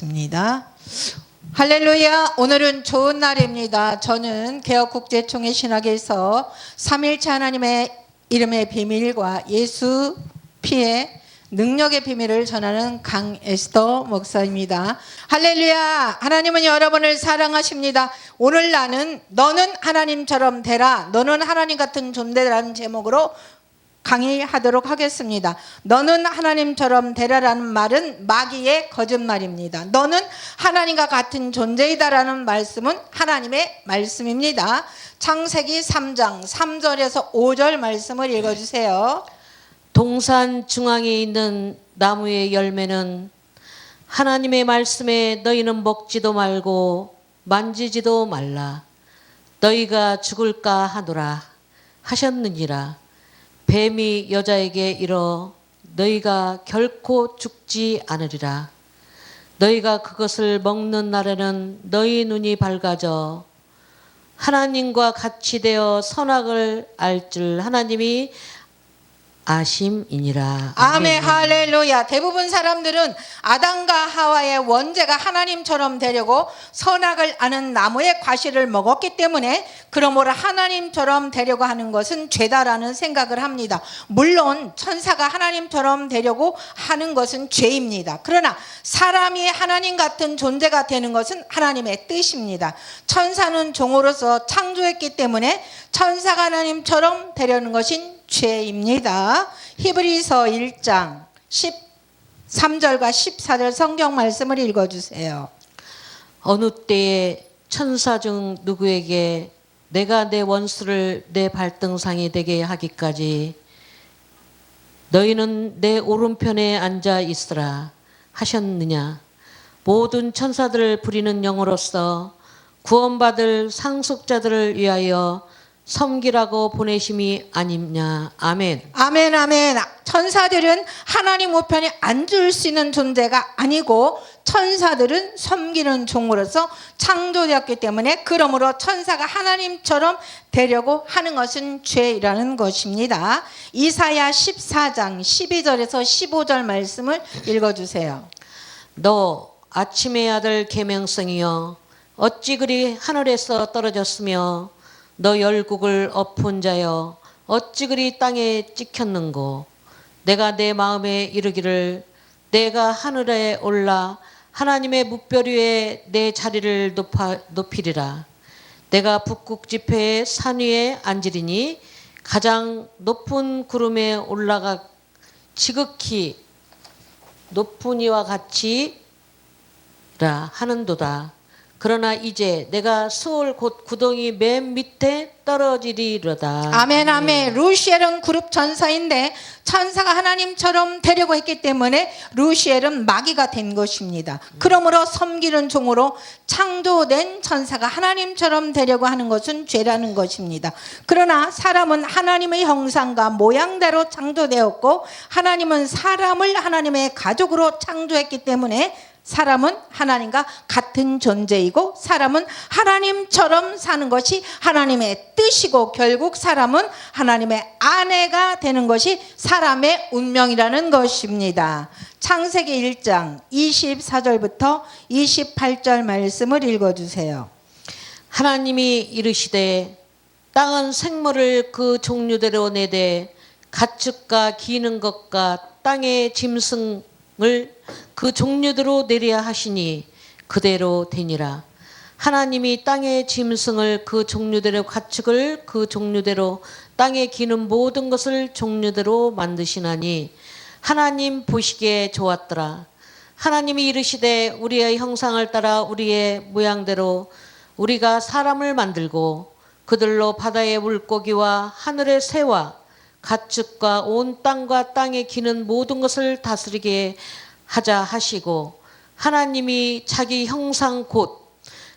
입니다. 할렐루야. 오늘은 좋은 날입니다. 저는 개혁국제총회 신학에서 삼일체 하나님의 이름의 비밀과 예수 피의 능력의 비밀을 전하는 강에스더 목사입니다. 할렐루야. 하나님은 여러분을 사랑하십니다. 오늘 나는 너는 하나님처럼 되라, 너는 하나님 같은 존재라는 제목으로 강의하도록 하겠습니다. 너는 하나님처럼 되라라는 말은 마귀의 거짓말입니다. 너는 하나님과 같은 존재이다라는 말씀은 하나님의 말씀입니다. 창세기 3장 3절에서 5절 말씀을 읽어주세요. 동산 중앙에 있는 나무의 열매는 하나님의 말씀에 너희는 먹지도 말고 만지지도 말라. 너희가 죽을까 하노라 하셨느니라. 뱀이 여자에게 이르 너희가 결코 죽지 않으리라. 너희가 그것을 먹는 날에는 너희 눈이 밝아져 하나님과 같이 되어 선악을 알 줄 하나님이 아심이니라. 아멘. 할렐루야. 대부분 사람들은 아담과 하와의 원죄가 하나님처럼 되려고 선악을 아는 나무의 과실을 먹었기 때문에 그러므로 하나님처럼 되려고 하는 것은 죄다라는 생각을 합니다. 물론 천사가 하나님처럼 되려고 하는 것은 죄입니다. 그러나 사람이 하나님 같은 존재가 되는 것은 하나님의 뜻입니다. 천사는 종으로서 창조했기 때문에 천사가 하나님처럼 되려는 것인 죄입니다. 히브리서 1장 13절과 14절 성경 말씀을 읽어주세요. 어느 때에 천사 중 누구에게 내가 내 원수를 내 발등상이 되게 하기까지 너희는 내 오른편에 앉아 있으라 하셨느냐. 모든 천사들을 부리는 영으로서 구원받을 상속자들을 위하여 섬기라고 보내심이 아니냐. 아멘. 아멘. 아멘. 천사들은 하나님 우편에 앉을 수 있는 존재가 아니고 천사들은 섬기는 종으로서 창조되었기 때문에 그러므로 천사가 하나님처럼 되려고 하는 것은 죄라는 것입니다. 이사야 14장 12절에서 15절 말씀을 읽어주세요. 너 아침의 아들 계명성이여 어찌 그리 하늘에서 떨어졌으며 너 열국을 엎은 자여 어찌 그리 땅에 찍혔는고. 내가 내 마음에 이르기를 내가 하늘에 올라 하나님의 뭇별 위에 내 자리를 높이리라. 내가 북극 지폐의 산 위에 앉으리니 가장 높은 구름에 올라가 지극히 높은 이와 같이라 하는도다. 그러나 이제 내가 수월 곧 구덩이 맨 밑에 떨어지리로다. 아멘. 아멘. 루시엘은 그룹 천사인데 천사가 하나님처럼 되려고 했기 때문에 루시엘은 마귀가 된 것입니다. 그러므로 섬기는 종으로 창조된 천사가 하나님처럼 되려고 하는 것은 죄라는 것입니다. 그러나 사람은 하나님의 형상과 모양대로 창조되었고 하나님은 사람을 하나님의 가족으로 창조했기 때문에 사람은 하나님과 같은 존재이고 사람은 하나님처럼 사는 것이 하나님의 뜻이고 결국 사람은 하나님의 아내가 되는 것이 사람의 운명이라는 것입니다. 창세기 1장 24절부터 28절 말씀을 읽어주세요. 하나님이 이르시되 땅은 생물을 그 종류대로 내되 가축과 기는 것과 땅의 짐승을 그 종류대로 내려야 하시니 그대로 되니라. 하나님이 땅의 짐승을 그 종류대로 가축을 그 종류대로 땅에 기는 모든 것을 종류대로 만드시나니 하나님 보시기에 좋았더라. 하나님이 이르시되 우리의 형상을 따라 우리의 모양대로 우리가 사람을 만들고 그들로 바다의 물고기와 하늘의 새와 가축과 온 땅과 땅에 기는 모든 것을 다스리게 하자 하시고 하나님이 자기 형상 곧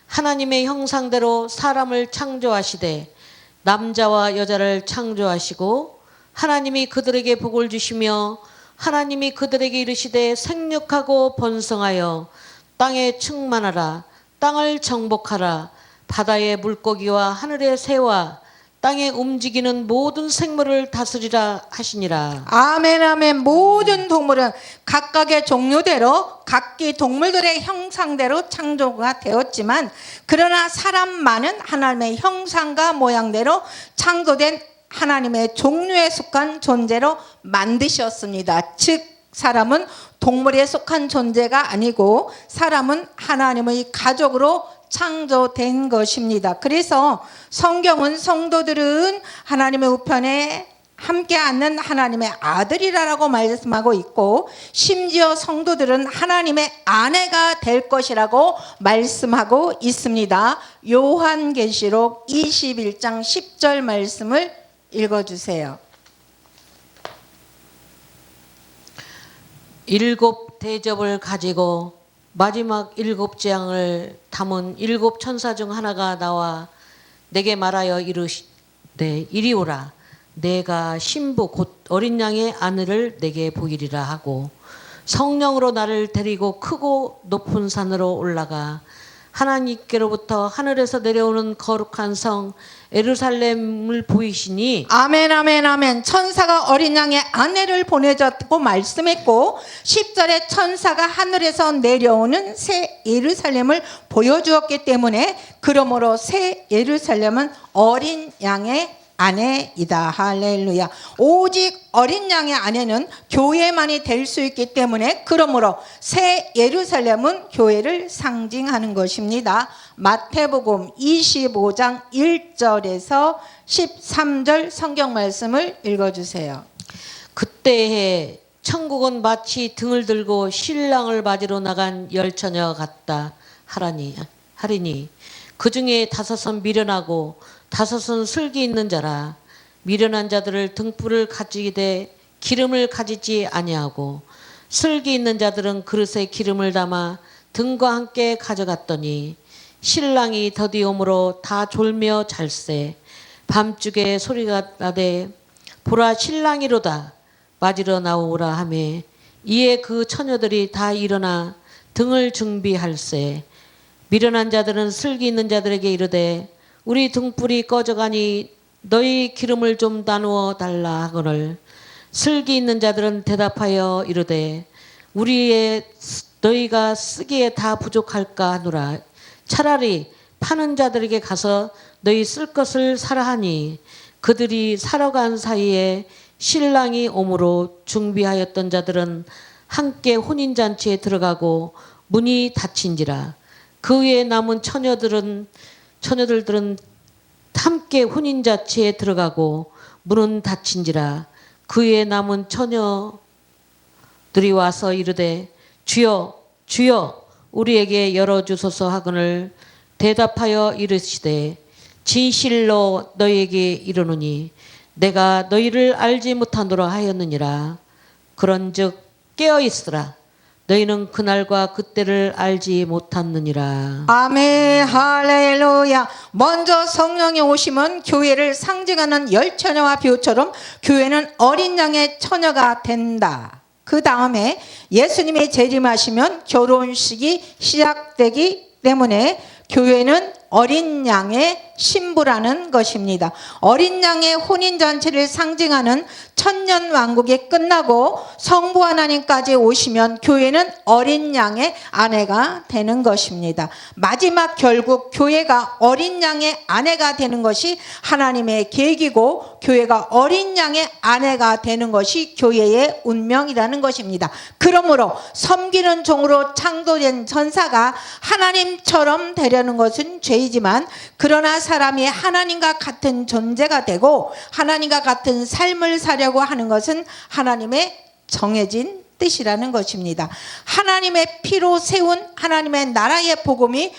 하나님의 형상대로 사람을 창조하시되 남자와 여자를 창조하시고 하나님이 그들에게 복을 주시며 하나님이 그들에게 이르시되 생육하고 번성하여 땅에 충만하라. 땅을 정복하라. 바다의 물고기와 하늘의 새와 땅에 움직이는 모든 생물을 다스리라 하시니라. 아멘 아멘. 모든 동물은 각각의 종류대로 각기 동물들의 형상대로 창조가 되었지만 그러나 사람만은 하나님의 형상과 모양대로 창조된 하나님의 종류에 속한 존재로 만드셨습니다. 즉 사람은 동물에 속한 존재가 아니고 사람은 하나님의 가족으로 창조된 것입니다. 그래서 성경은 성도들은 하나님의 우편에 함께 앉는 하나님의 아들이라고 말씀하고 있고 심지어 성도들은 하나님의 아내가 될 것이라고 말씀하고 있습니다. 요한계시록 21장 10절 말씀을 읽어주세요. 7 대접을 가지고 마지막 7 재앙을 담은 7 천사 중 하나가 나와 내게 말하여 이르시되 이리 오라. 내가 신부 곧 어린 양의 아내를 내게 보이리라 하고 성령으로 나를 데리고 크고 높은 산으로 올라가 하나님께로부터 하늘에서 내려오는 거룩한 성 예루살렘을 보이시니 아멘 아멘 아멘. 천사가 어린 양의 아내를 보내줬고 말씀했고 10절에 천사가 하늘에서 내려오는 새 예루살렘을 보여주었기 때문에 그러므로 새 예루살렘은 어린 양의 아내이다. 할렐루야. 오직 어린 양의 아내는 교회만이 될 수 있기 때문에 그러므로 새 예루살렘은 교회를 상징하는 것입니다. 마태복음 25장 1절에서 13절 성경 말씀을 읽어주세요. 그때에 천국은 마치 등을 들고 신랑을 맞으러 나간 열처녀 같다 하리니 그 중에 5은 미련하고 5은 슬기 있는 자라. 미련한 자들을 등불을 가지되 기름을 가지지 아니하고 슬기 있는 자들은 그릇에 기름을 담아 등과 함께 가져갔더니 신랑이 더디옴으로 다 졸며 잘세. 밤중에 소리가 나되 보라 신랑이로다 맞으러 나오라 하매 이에 그 처녀들이 다 일어나 등을 준비할세. 미련한 자들은 슬기 있는 자들에게 이르되 우리 등불이 꺼져가니 너희 기름을 좀 나누어 달라 하거늘 슬기 있는 자들은 대답하여 이르되 너희가 쓰기에 다 부족할까 하노라. 차라리 파는 자들에게 가서 너희 쓸 것을 사라 하니 그들이 사러 간 사이에 신랑이 오므로 준비하였던 자들은 함께 혼인잔치에 들어가고 문이 닫힌지라. 그 위에 남은 처녀들들은 함께 혼인잔치에 들어가고 문은 닫힌지라. 그 위에 남은 처녀들이 와서 이르되 주여 주여 우리에게 열어주소서 하거늘 대답하여 이르시되 진실로 너희에게 이르노니 내가 너희를 알지 못하노라 하였느니라. 그런즉 깨어있으라. 너희는 그날과 그때를 알지 못하느니라. 아멘 할렐루야. 먼저 성령이 오시면 교회를 상징하는 열처녀와 비유처럼 교회는 어린 양의 처녀가 된다. 그 다음에 예수님이 재림하시면 결혼식이 시작되기 때문에 교회는 어린 양의 신부라는 것입니다. 어린 양의 혼인잔치를 상징하는 천년왕국이 끝나고 성부 하나님까지 오시면 교회는 어린 양의 아내가 되는 것입니다. 마지막 결국 교회가 어린 양의 아내가 되는 것이 하나님의 계획이고 교회가 어린 양의 아내가 되는 것이 교회의 운명이라는 것입니다. 그러므로 섬기는 종으로 창조된 천사가 하나님처럼 되려는 것은 죄이지만 그러나 사람이 하나님과 같은 존재가 되고 하나님과 같은 삶을 사려고 하는 것은 하나님의 정해진 뜻이라는 것입니다. 하나님의 피로 세운 하나님의 나라의 복음이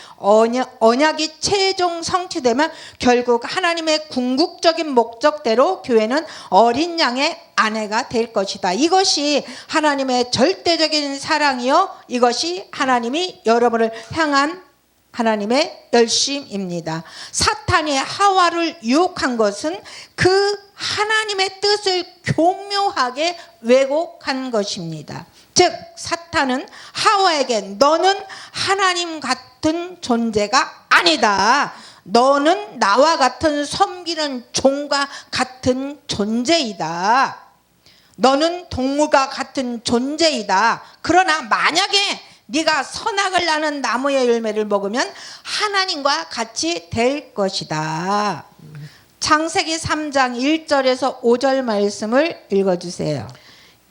언약이 최종 성취되면 결국 하나님의 궁극적인 목적대로 교회는 어린 양의 아내가 될 것이다. 이것이 하나님의 절대적인 사랑이요 이것이 하나님이 여러분을 향한 하나님의 열심입니다. 사탄이 하와를 유혹한 것은 그 하나님의 뜻을 교묘하게 왜곡한 것입니다. 즉 사탄은 하와에게 너는 하나님 같은 존재가 아니다. 너는 나와 같은 섬기는 종과 같은 존재이다. 너는 동물과 같은 존재이다. 그러나 만약에 네가 선악을 나는 나무의 열매를 먹으면 하나님과 같이 될 것이다. 창세기 3장 1절에서 5절 말씀을 읽어주세요.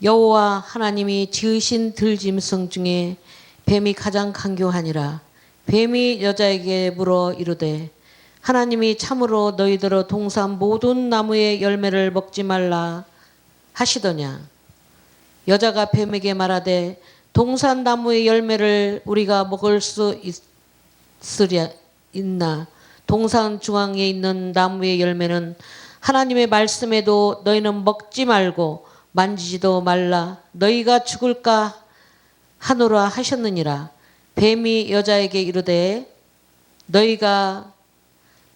여호와 하나님이 지으신 들짐승 중에 뱀이 가장 간교하니라. 뱀이 여자에게 물어 이르되 하나님이 참으로 너희더러 동산 모든 나무의 열매를 먹지 말라 하시더냐. 여자가 뱀에게 말하되 동산 나무의 열매를 우리가 먹을 수 있나. 동산 중앙에 있는 나무의 열매는 하나님의 말씀에도 너희는 먹지 말고 만지지도 말라. 너희가 죽을까 하노라 하셨느니라. 뱀이 여자에게 이르되 너희가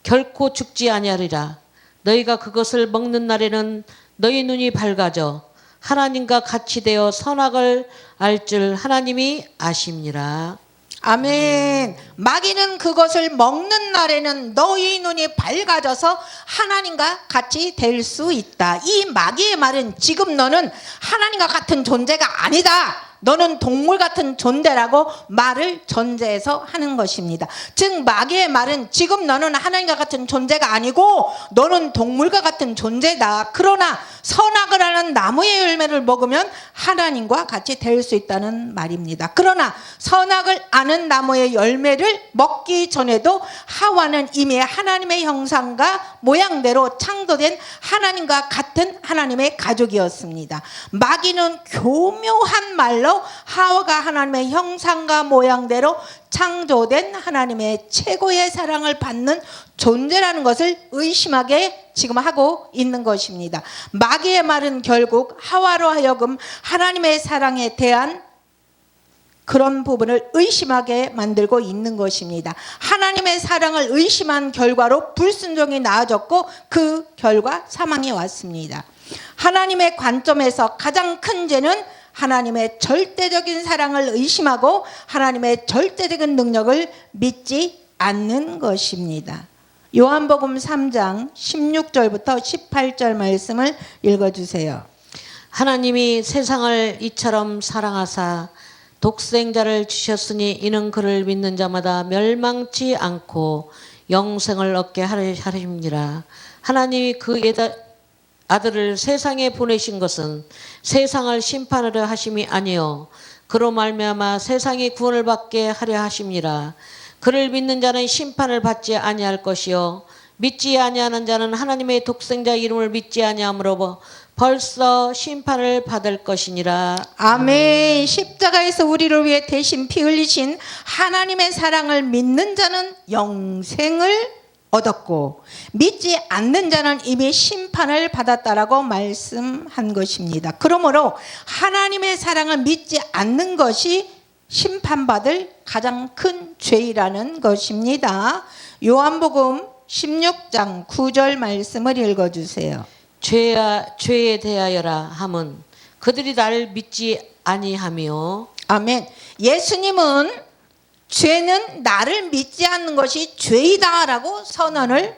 결코 죽지 아니하리라. 너희가 그것을 먹는 날에는 너희 눈이 밝아져 하나님과 같이 되어 선악을 알 줄 하나님이 아심니라. 아멘. 마귀는 그것을 먹는 날에는 너희 눈이 밝아져서 하나님과 같이 될 수 있다. 이 마귀의 말은 지금 너는 하나님과 같은 존재가 아니다. 너는 동물 같은 존재라고 말을 전제해서 하는 것입니다. 즉 마귀의 말은 지금 너는 하나님과 같은 존재가 아니고 너는 동물과 같은 존재다. 그러나 선악을 하는 나무의 열매를 먹으면 하나님과 같이 될 수 있다는 말입니다. 그러나 선악을 아는 나무의 열매를 먹기 전에도 하와는 이미 하나님의 형상과 모양대로 창조된 하나님과 같은 하나님의 가족이었습니다. 마귀는 교묘한 말로 하와가 하나님의 형상과 모양대로 창조된 하나님의 최고의 사랑을 받는 존재라는 것을 의심하게 지금 하고 있는 것입니다. 마귀의 말은 결국 하와로 하여금 하나님의 사랑에 대한 그런 부분을 의심하게 만들고 있는 것입니다. 하나님의 사랑을 의심한 결과로 불순종이 나아졌고 그 결과 사망이 왔습니다. 하나님의 관점에서 가장 큰 죄는 하나님의 절대적인 사랑을 의심하고 하나님의 절대적인 능력을 믿지 않는 것입니다. 요한복음 3장 16절부터 18절 말씀을 읽어주세요. 하나님이 세상을 이처럼 사랑하사 독생자를 주셨으니 이는 그를 믿는 자마다 멸망치 않고 영생을 얻게 하심이라. 하나님이 그 아들을 세상에 보내신 것은 세상을 심판하려 하심이 아니요 그로 말미암아 세상이 구원을 받게 하려 하심이라. 그를 믿는 자는 심판을 받지 아니할 것이요 믿지 아니하는 자는 하나님의 독생자 이름을 믿지 아니하므로 벌써 심판을 받을 것이니라. 아멘. 십자가에서 우리를 위해 대신 피 흘리신 하나님의 사랑을 믿는 자는 영생을 얻었고 믿지 않는 자는 이미 심판을 받았다라고 말씀한 것입니다. 그러므로 하나님의 사랑을 믿지 않는 것이 심판받을 가장 큰 죄이라는 것입니다. 요한복음 16장 9절 말씀을 읽어주세요. 죄에 대하여라 함은 그들이 나를 믿지 아니하며. 아멘. 예수님은 죄는 나를 믿지 않는 것이 죄이다라고 선언을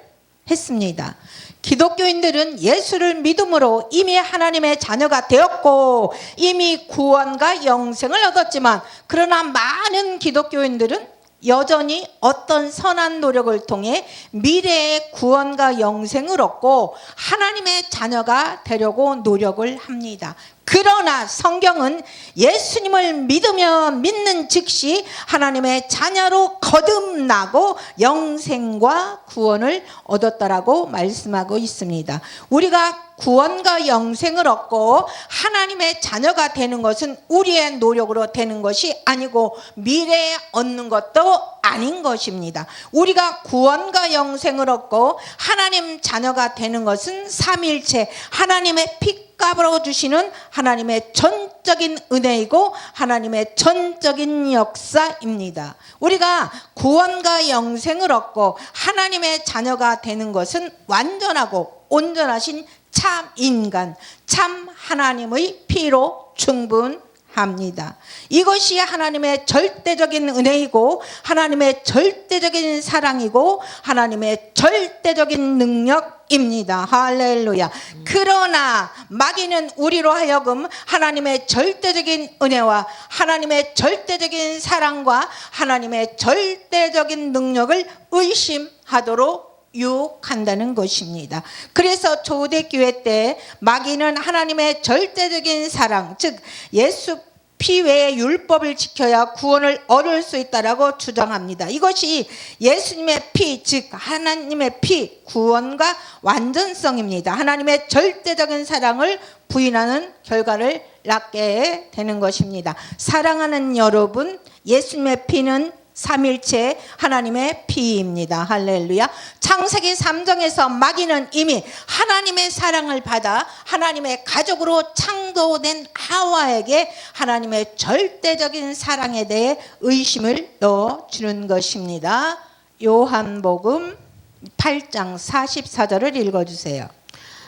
했습니다. 기독교인들은 예수를 믿음으로 이미 하나님의 자녀가 되었고 이미 구원과 영생을 얻었지만 그러나 많은 기독교인들은 여전히 어떤 선한 노력을 통해 미래의 구원과 영생을 얻고 하나님의 자녀가 되려고 노력을 합니다. 그러나 성경은 예수님을 믿으면 믿는 즉시 하나님의 자녀로 거듭나고 영생과 구원을 얻었다라고 말씀하고 있습니다. 우리가 구원과 영생을 얻고 하나님의 자녀가 되는 것은 우리의 노력으로 되는 것이 아니고 미래에 얻는 것도 아닌 것입니다. 우리가 구원과 영생을 얻고 하나님 자녀가 되는 것은 삼위일체 하나님의 핏값으로 주시는 하나님의 전적인 은혜이고 하나님의 전적인 역사입니다. 우리가 구원과 영생을 얻고 하나님의 자녀가 되는 것은 완전하고 온전하신 참 인간, 참 하나님의 피로 충분합니다. 합니다. 이것이 하나님의 절대적인 은혜이고 하나님의 절대적인 사랑이고 하나님의 절대적인 능력입니다. 할렐루야. 그러나 마귀는 우리로 하여금 하나님의 절대적인 은혜와 하나님의 절대적인 사랑과 하나님의 절대적인 능력을 의심하도록 유혹한다는 것입니다. 그래서 초대교회 때 마귀는 하나님의 절대적인 사랑, 즉 예수 피 외에 율법을 지켜야 구원을 얻을 수 있다라고 주장합니다. 이것이 예수님의 피, 즉 하나님의 피, 구원과 완전성입니다. 하나님의 절대적인 사랑을 부인하는 결과를 낳게 되는 것입니다. 사랑하는 여러분, 예수님의 피는 삼일체 하나님의 피입니다. 할렐루야. 창세기 3장에서 마귀는 이미 하나님의 사랑을 받아 하나님의 가족으로 창조된 하와에게 하나님의 절대적인 사랑에 대해 의심을 넣어주는 것입니다. 요한복음 8장 44절을 읽어주세요.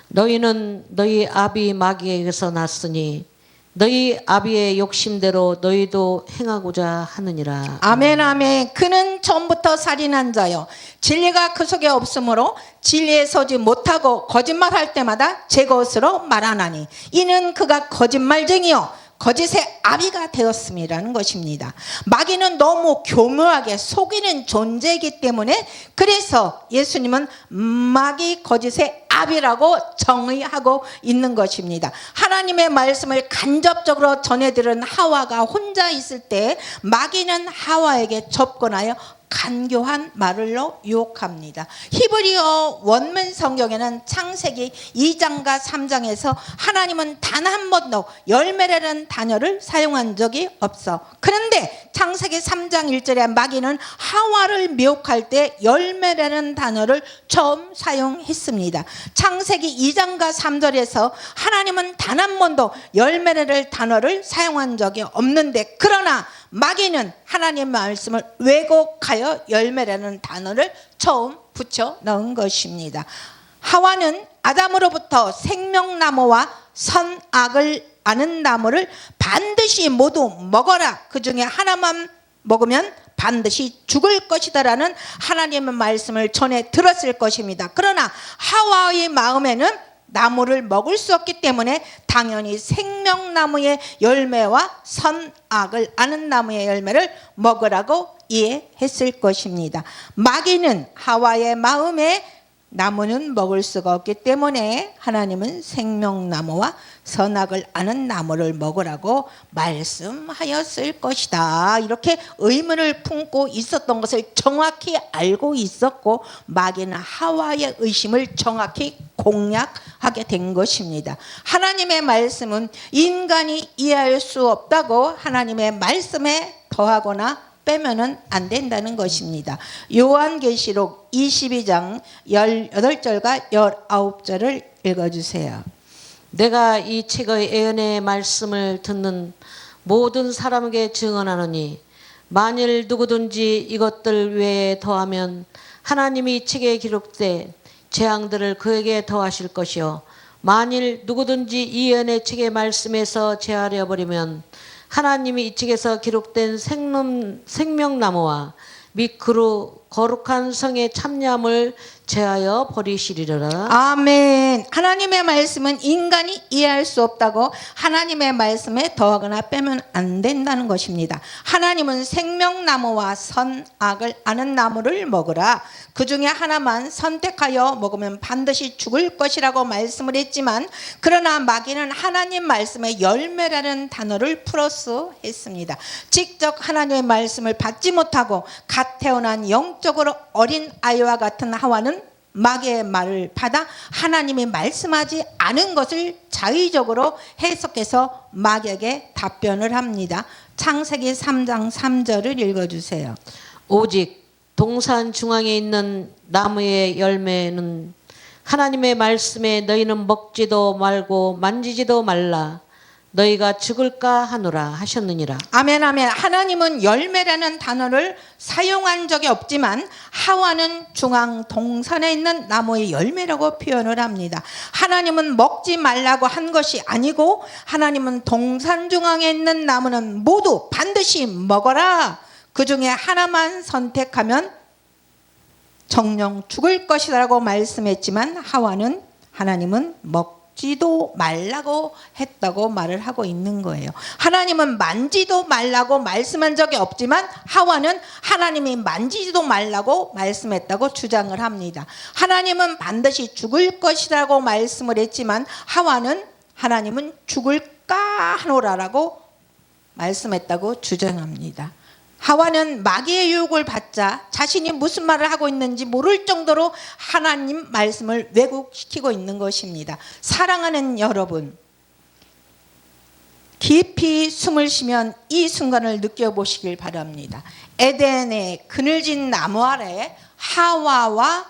너희는 너희 아비 마귀에게서 났으니 너희 아비의 욕심대로 너희도 행하고자 하느니라. 아멘 아멘. 그는 처음부터 살인한 자요 진리가 그 속에 없으므로 진리에 서지 못하고 거짓말할 때마다 제 것으로 말하나니 이는 그가 거짓말쟁이요 거짓의 아비가 되었음이라는 것입니다. 마귀는 너무 교묘하게 속이는 존재이기 때문에 그래서 예수님은 마귀 거짓의 아비라고 정의하고 있는 것입니다. 하나님의 말씀을 간접적으로 전해들은 하와가 혼자 있을 때 마귀는 하와에게 접근하여 간교한 말로 유혹합니다. 히브리어 원문 성경에는 창세기 2장과 3장에서 하나님은 단 한 번도 열매라는 단어를 사용한 적이 없어. 그런데 창세기 3장 1절에 마귀는 하와를 미혹할 때 열매라는 단어를 처음 사용했습니다. 창세기 2장과 3절에서 하나님은 단 한 번도 열매라는 단어를 사용한 적이 없는데 그러나 마귀는 하나님의 말씀을 왜곡하여 열매라는 단어를 처음 붙여 넣은 것입니다. 하와는 아담으로부터 생명나무와 선악을 아는 나무를 반드시 모두 먹어라. 그 중에 하나만 먹으면 반드시 죽을 것이다라는 하나님의 말씀을 전해 들었을 것입니다. 그러나 하와의 마음에는 나무를 먹을 수 없기 때문에 당연히 생명나무의 열매와 선악을 아는 나무의 열매를 먹으라고 이해했을 것입니다. 마귀는 하와의 마음에 나무는 먹을 수가 없기 때문에 하나님은 생명나무와 선악을 아는 나무를 먹으라고 말씀하였을 것이다. 이렇게 의문을 품고 있었던 것을 정확히 알고 있었고 마귀는 하와의 의심을 정확히 공략하게 된 것입니다. 하나님의 말씀은 인간이 이해할 수 없다고 하나님의 말씀에 더하거나 빼면은 안 된다는 것입니다. 요한계시록 22장 18절과 19절을 읽어주세요. 내가 이 책의 예언의 말씀을 듣는 모든 사람에게 증언하노니 만일 누구든지 이것들 외에 더하면 하나님이 이 책에 기록된 재앙들을 그에게 더하실 것이요 만일 누구든지 이 예언의 책의 말씀에서 제하려 버리면 하나님이 이 책에서 기록된 생명나무와 및 그루 거룩한 성의 참념을 제하여 버리시리라. 아멘. 하나님의 말씀은 인간이 이해할 수 없다고 하나님의 말씀에 더하거나 빼면 안 된다는 것입니다. 하나님은 생명나무와 선악을 아는 나무를 먹으라. 그 중에 하나만 선택하여 먹으면 반드시 죽을 것이라고 말씀을 했지만 그러나 마귀는 하나님 말씀에 열매라는 단어를 플러스 했습니다. 직접 하나님의 말씀을 받지 못하고 갓 태어난 영적으로 어린 아이와 같은 하와는 마귀의 말을 받아 하나님이 말씀하지 않은 것을 자의적으로 해석해서 마귀에게 답변을 합니다. 창세기 3장 3절을 읽어주세요. 오직 동산 중앙에 있는 나무의 열매는 하나님의 말씀에 너희는 먹지도 말고 만지지도 말라. 너희가 죽을까 하노라 하셨느니라. 아멘, 아멘. 하나님은 열매라는 단어를 사용한 적이 없지만 하와는 중앙 동산에 있는 나무의 열매라고 표현을 합니다. 하나님은 먹지 말라고 한 것이 아니고 하나님은 동산 중앙에 있는 나무는 모두 반드시 먹어라. 그 중에 하나만 선택하면 정령 죽을 것이라고 말씀했지만 하나님은 먹지도 말라고 했다고 말을 하고 있는 거예요. 하나님은 만지도 말라고 말씀한 적이 없지만 하와는 하나님이 만지지도 말라고 말씀했다고 주장을 합니다. 하나님은 반드시 죽을 것이라고 말씀을 했지만 하나님은 죽을까 하노라라고 말씀했다고 주장합니다. 하와는 마귀의 유혹을 받자 자신이 무슨 말을 하고 있는지 모를 정도로 하나님 말씀을 왜곡시키고 있는 것입니다. 사랑하는 여러분, 깊이 숨을 쉬면 이 순간을 느껴보시길 바랍니다. 에덴의 그늘진 나무 아래 하와와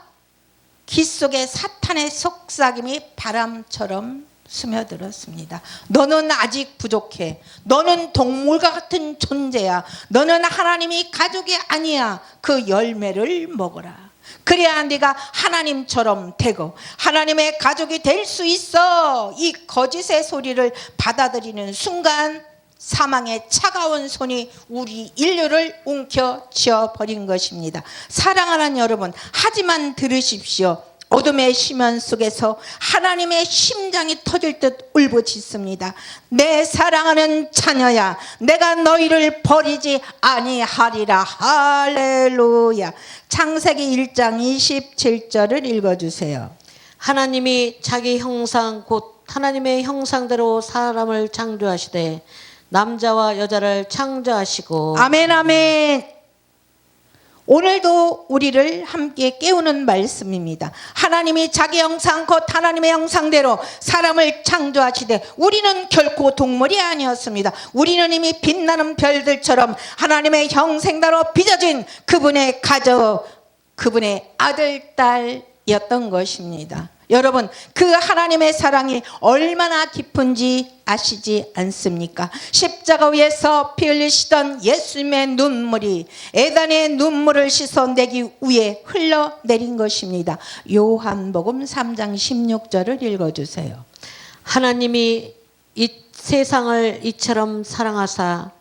기 속에 사탄의 속삭임이 바람처럼 스며들었습니다. 너는 아직 부족해. 너는 동물과 같은 존재야. 너는 하나님이 가족이 아니야. 그 열매를 먹어라. 그래야 네가 하나님처럼 되고 하나님의 가족이 될 수 있어. 이 거짓의 소리를 받아들이는 순간 사망의 차가운 손이 우리 인류를 움켜쥐어 버린 것입니다. 사랑하는 여러분, 하지만 들으십시오. 어둠의 심연 속에서 하나님의 심장이 터질 듯 울부짖습니다. 내 사랑하는 자녀야, 내가 너희를 버리지 아니하리라. 할렐루야. 창세기 1장 27절을 읽어주세요. 하나님이 자기 형상 곧 하나님의 형상대로 사람을 창조하시되 남자와 여자를 창조하시고. 아멘, 아멘. 오늘도 우리를 함께 깨우는 말씀입니다. 하나님이 자기 형상 곧 하나님의 형상대로 사람을 창조하시되 우리는 결코 동물이 아니었습니다. 우리는 이미 빛나는 별들처럼 하나님의 형상대로 빚어진 그분의 가족, 그분의 아들, 딸이었던 것입니다. 여러분, 그 하나님의 사랑이 얼마나 깊은지 아시지 않습니까? 십자가 위에서 피 흘리시던 예수님의 눈물이 에덴의 눈물을 씻어내기 위해 흘러내린 것입니다. 요한복음 3장 16절을 읽어주세요. 하나님이 이 세상을 이처럼 사랑하사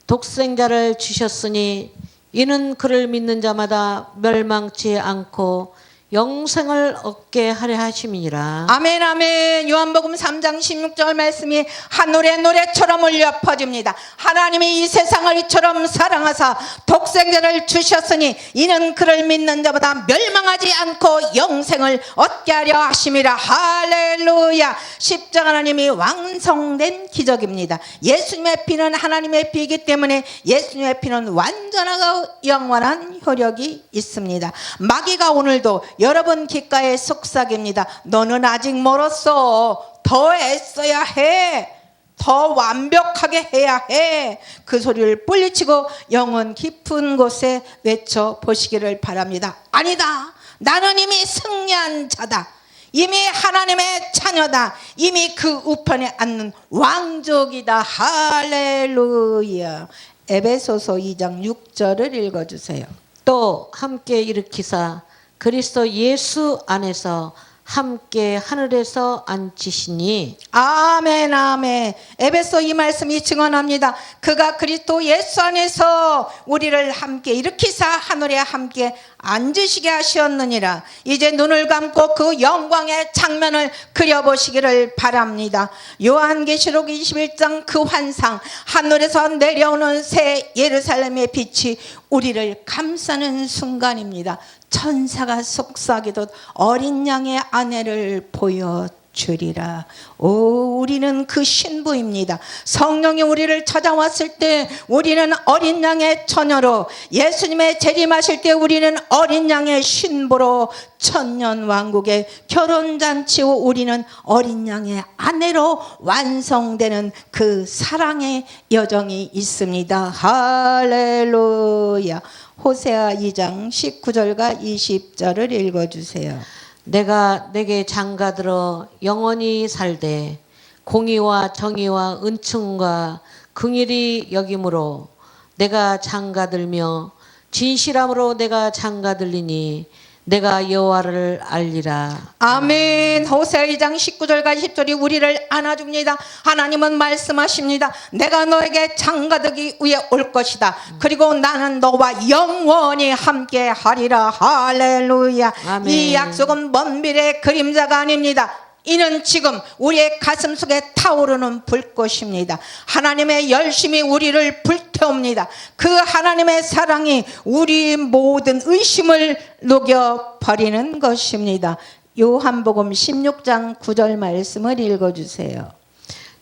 독생자를 주셨으니 이는 그를 믿는 자마다 멸망치 않고 영생을 얻게 하려 하심이니라. 아멘, 아멘. 요한복음 3장 16절 말씀이 하늘의 노래처럼 울려 퍼집니다. 하나님이 이 세상을 이처럼 사랑하사 독생자를 주셨으니 이는 그를 믿는 자보다 멸망하지 않고 영생을 얻게 하려 하심이라. 할렐루야. 십자가 하나님이 완성된 기적입니다. 예수님의 피는 하나님의 피이기 때문에 예수님의 피는 완전하고 영원한 효력이 있습니다. 마귀가 오늘도 여러분 귓가에 속삭입니다. 너는 아직 멀었어. 더 애써야 해. 더 완벽하게 해야 해. 그 소리를 뿌리치고 영혼 깊은 곳에 외쳐보시기를 바랍니다. 아니다. 나는 이미 승리한 자다. 이미 하나님의 자녀다. 이미 그 우편에 앉는 왕족이다. 할렐루야. 에베소서 2장 6절을 읽어주세요. 또 함께 일으키사 그리스도 예수 안에서 함께 하늘에서 앉히시니. 아멘, 아멘. 에베소 이 말씀이 증언합니다. 그가 그리스도 예수 안에서 우리를 함께 일으키사 하늘에 함께 앉으시게 하셨느니라. 이제 눈을 감고 그 영광의 장면을 그려보시기를 바랍니다. 요한계시록 21장 그 환상, 하늘에서 내려오는 새 예루살렘의 빛이 우리를 감싸는 순간입니다. 천사가 속삭이듯 어린 양의 아내를 보여주리라. 오, 우리는 그 신부입니다. 성령이 우리를 찾아왔을 때 우리는 어린 양의 처녀로, 예수님의 재림하실 때 우리는 어린 양의 신부로, 천년 왕국의 결혼잔치 후 우리는 어린 양의 아내로 완성되는 그 사랑의 여정이 있습니다. 할렐루야. 호세아 2장 19절과 20절을 읽어주세요. 내가 내게 장가들어 영원히 살되 공의와 정의와 은총과 긍휼이 여김으로 내가 장가들며 진실함으로 내가 장가들리니 내가 여호와를 알리라. 아멘. 호세아 2장 19절과 20절이 우리를 안아줍니다. 하나님은 말씀하십니다. 내가 너에게 장가들기 위해 올 것이다. 그리고 나는 너와 영원히 함께 하리라. 할렐루야. 아멘. 이 약속은 먼 미래의 그림자가 아닙니다. 이는 지금 우리의 가슴 속에 타오르는 불꽃입니다. 하나님의 열심이 우리를 불태웁니다. 그 하나님의 사랑이 우리 모든 의심을 녹여버리는 것입니다. 요한복음 16장 9절 말씀을 읽어주세요.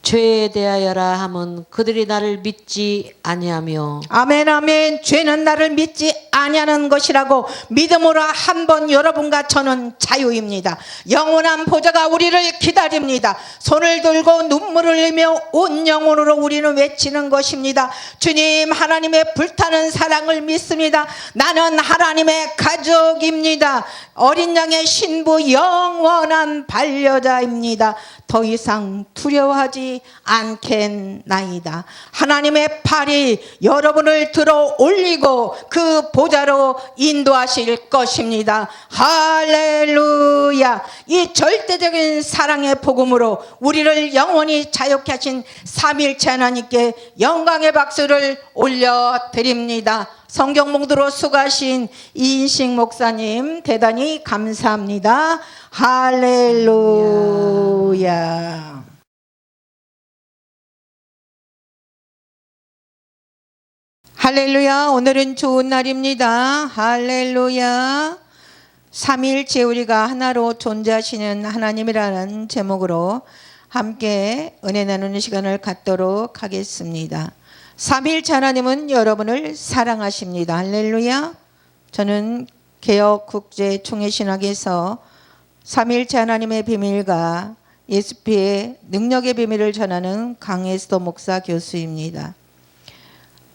죄에 대하여라 함은 그들이 나를 믿지 아니하며. 아멘 아멘. 죄는 나를 믿지 아니하는 것이라고 믿음으로 한번 여러분과 저는 자유입니다. 영원한 보좌가 우리를 기다립니다. 손을 들고 눈물을 흘리며 온 영혼으로 우리는 외치는 것입니다. 주님, 하나님의 불타는 사랑을 믿습니다. 나는 하나님의 가족입니다. 어린 양의 신부, 영원한 반려자입니다. 더 이상 두려워하지 않겠나이다. 하나님의 팔이 여러분을 들어 올리고 그 보좌로 인도하실 것입니다. 할렐루야. 이 절대적인 사랑의 복음으로 우리를 영원히 자유케 하신 삼위일체 하나님께 영광의 박수를 올려드립니다. 성경 봉독으로 수고하신 이인식 목사님 대단히 감사합니다. 할렐루야. 할렐루야. 오늘은 좋은 날입니다. 할렐루야. 삼위일체 우리가 하나로 존재하시는 하나님이라는 제목으로 함께 은혜 나누는 시간을 갖도록 하겠습니다. 삼위일체 하나님은 여러분을 사랑하십니다. 할렐루야. 저는 개혁국제총회신학에서 삼위일체 하나님의 비밀과 예수피의 능력의 비밀을 전하는 강혜수도 목사 교수입니다.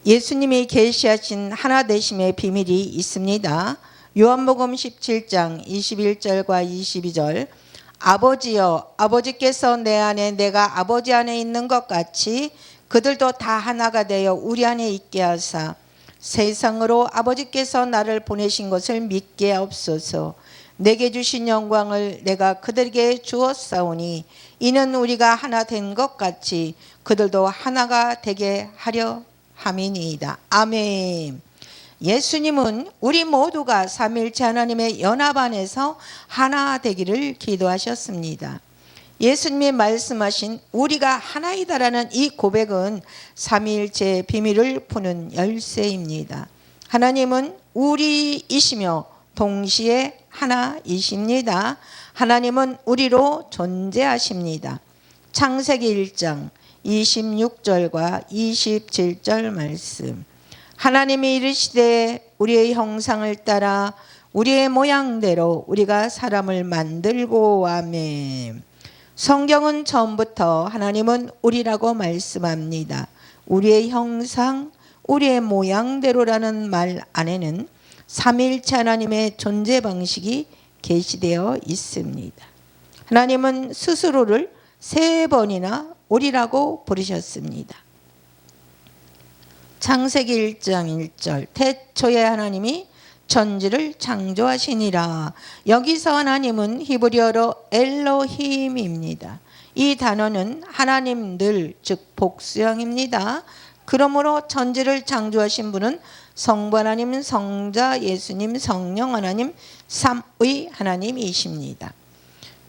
예수님이 계시하신 하나 되심의 비밀이 있습니다. 요한복음 17장 21절과 22절. 아버지여, 아버지께서 내 안에 내가 아버지 안에 있는 것 같이 그들도 다 하나가 되어 우리 안에 있게 하사 세상으로 아버지께서 나를 보내신 것을 믿게 하옵소서. 내게 주신 영광을 내가 그들에게 주었사오니 이는 우리가 하나 된 것 같이 그들도 하나가 되게 하려 함이니이다. 아멘. 예수님은 우리 모두가 삼위일체 하나님의 연합 안에서 하나 되기를 기도하셨습니다. 예수님이 말씀하신 우리가 하나이다라는 이 고백은 삼위일체의 비밀을 푸는 열쇠입니다. 하나님은 우리이시며 동시에 하나이십니다. 하나님은 우리로 존재하십니다. 창세기 1장 26절과 27절 말씀. 하나님이 이르시되 우리의 형상을 따라 우리의 모양대로 우리가 사람을 만들고. 아멘. 성경은 처음부터 하나님은 우리라고 말씀합니다. 우리의 형상, 우리의 모양대로라는 말 안에는 삼위일체 하나님의 존재 방식이 계시되어 있습니다. 하나님은 스스로를 3번이나 우리라고 부르셨습니다. 창세기 1장 1절. 태초에 하나님이 천지를 창조하시니라. 여기서 하나님은 히브리어로 엘로힘입니다. 이 단어는 하나님들, 즉 복수형입니다. 그러므로 천지를 창조하신 분은 성부 하나님, 성자 예수님, 성령 하나님, 삼위 하나님이십니다.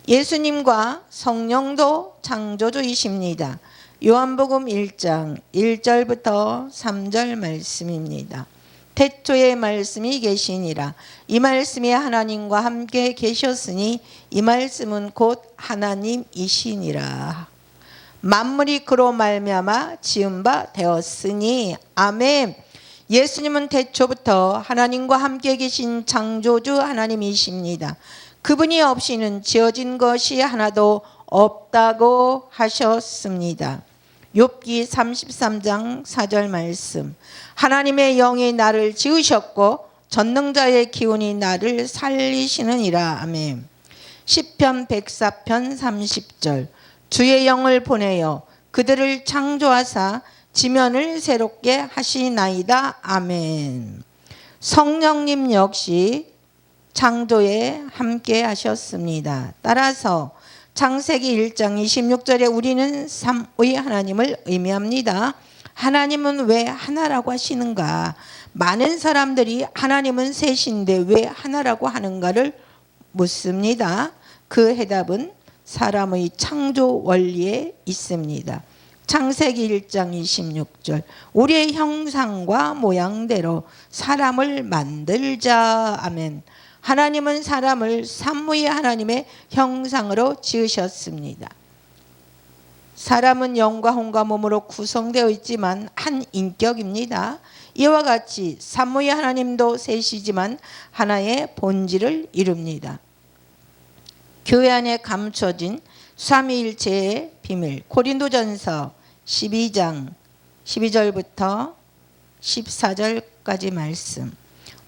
예수님과 성령도 창조주이십니다. 요한복음 1장 1절부터 3절 말씀입니다. 태초에 말씀이 계시니라. 이 말씀이 하나님과 함께 계셨으니 이 말씀은 곧 하나님이시니라. 만물이 그로 말미암아 지은 바 되었으니. 아멘. 예수님은 태초부터 하나님과 함께 계신 창조주 하나님이십니다. 그분이 없이는 지어진 것이 하나도 없다고 하셨습니다. 욥기 33장 4절 말씀. 하나님의 영이 나를 지으셨고 전능자의 기운이 나를 살리시느니라. 아멘. 시편 104편 30절. 주의 영을 보내어 그들을 창조하사 지면을 새롭게 하시나이다. 아멘. 성령님 역시 창조에 함께 하셨습니다. 따라서 창세기 1장 26절에 우리는 삼위 하나님을 의미합니다. 하나님은 왜 하나라고 하시는가? 많은 사람들이 하나님은 셋인데 왜 하나라고 하는가를 묻습니다. 그 해답은 사람의 창조 원리에 있습니다. 창세기 1장 26절 우리의 형상과 모양대로 사람을 만들자. 아멘. 하나님은 사람을 삼위의 하나님의 형상으로 지으셨습니다. 사람은 영과 혼과 몸으로 구성되어 있지만 한 인격입니다. 이와 같이 삼위의 하나님도 셋이지만 하나의 본질을 이룹니다. 교회 안에 감춰진 삼위일체의 비밀, 고린도전서 12장 12절부터 14절까지 말씀.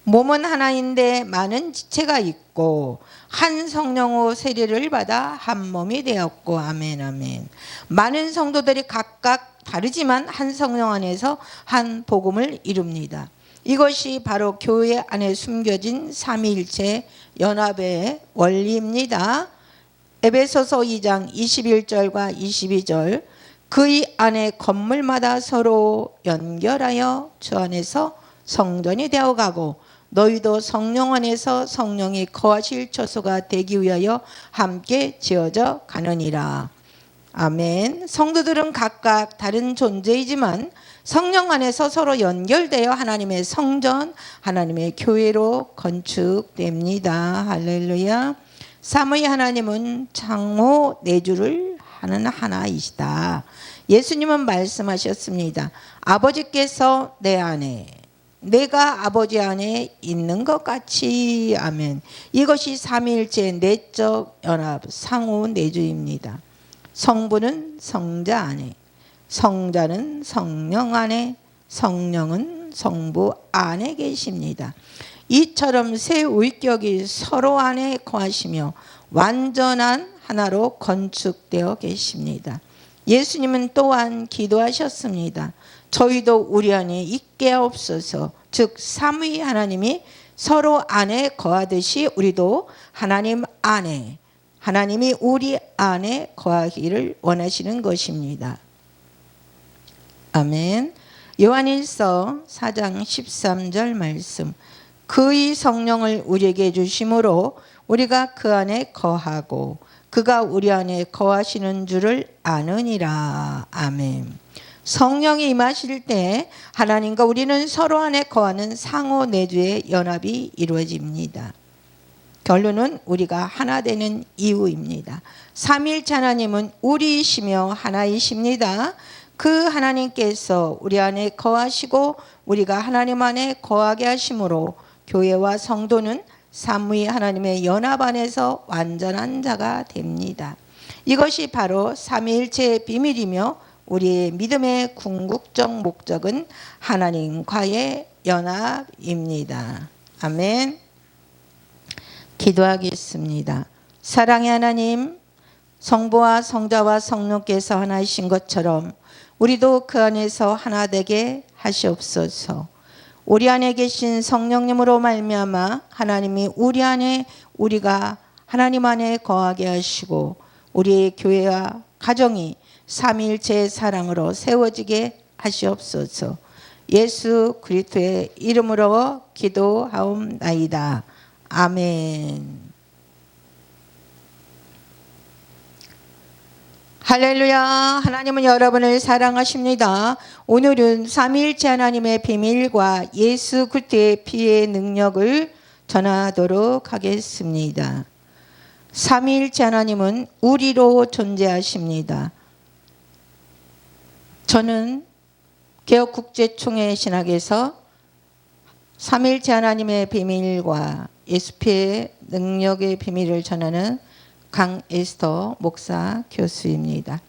몸은 하나인데 많은 지체가 있고 한 성령으로 세례를 받아 한 몸이 되었고. 아멘 아멘. 많은 성도들이 각각 다르지만 한 성령 안에서 한 복음을 이룹니다. 이것이 바로 교회 안에 숨겨진 삼위일체 연합의 원리입니다. 에베소서 2장 21절과 22절 그의 안에 건물마다 서로 연결하여 주 안에서 성전이 되어가고 너희도 성령 안에서 성령이 거하실 처소가 되기 위하여 함께 지어져 가느니라. 아멘. 성도들은 각각 다른 존재이지만 성령 안에서 서로 연결되어 하나님의 성전, 하나님의 교회로 건축됩니다. 할렐루야. 삼위 하나님은 창호 내주를 하는 하나이시다. 예수님은 말씀하셨습니다. 아버지께서 내 안에 내가 아버지 안에 있는 것 같이. 아멘. 이것이 삼위일체의 내적 연합 상호 내주입니다. 성부는 성자 안에, 성자는 성령 안에, 성령은 성부 안에 계십니다. 이처럼 세 위격이 서로 안에 거하시며 완전한 하나로 건축되어 계십니다. 예수님은 또한 기도하셨습니다. 저희도 우리 안에 있게 하옵소서. 즉 삼위 하나님이 서로 안에 거하듯이 우리도 하나님 안에, 하나님이 우리 안에 거하기를 원하시는 것입니다. 아멘. 요한일서 4장 13절 말씀. 그의 성령을 우리에게 주심으로 우리가 그 안에 거하고 그가 우리 안에 거하시는 줄을 아느니라. 아멘. 성령이 임하실 때 하나님과 우리는 서로 안에 거하는 상호 내주의 연합이 이루어집니다. 결론은 우리가 하나 되는 이유입니다. 삼위일체 하나님은 우리이시며 하나이십니다. 그 하나님께서 우리 안에 거하시고 우리가 하나님 안에 거하게 하심으로 교회와 성도는 삼위 하나님의 연합 안에서 완전한 자가 됩니다. 이것이 바로 삼위일체의 비밀이며 우리의 믿음의 궁극적 목적은 하나님과의 연합입니다. 아멘. 기도하겠습니다. 사랑의 하나님, 성부와 성자와 성령께서 하나이신 것처럼 우리도 그 안에서 하나 되게 하시옵소서. 우리 안에 계신 성령님으로 말미암아 하나님이 우리 안에 우리가 하나님 안에 거하게 하시고 우리의 교회와 가정이 삼위일체의 사랑으로 세워지게 하시옵소서. 예수 그리스도의 이름으로 기도하옵나이다. 아멘. 할렐루야. 하나님은 여러분을 사랑하십니다. 오늘은 삼위일체 하나님의 비밀과 예수 그리스도의 피의 능력을 전하도록 하겠습니다. 삼위일체 하나님은 우리로 존재하십니다. 저는 개혁국제총회 신학에서 삼위일체 하나님의 비밀과 예수피의 능력의 비밀을 전하는 강에스터 목사 교수입니다.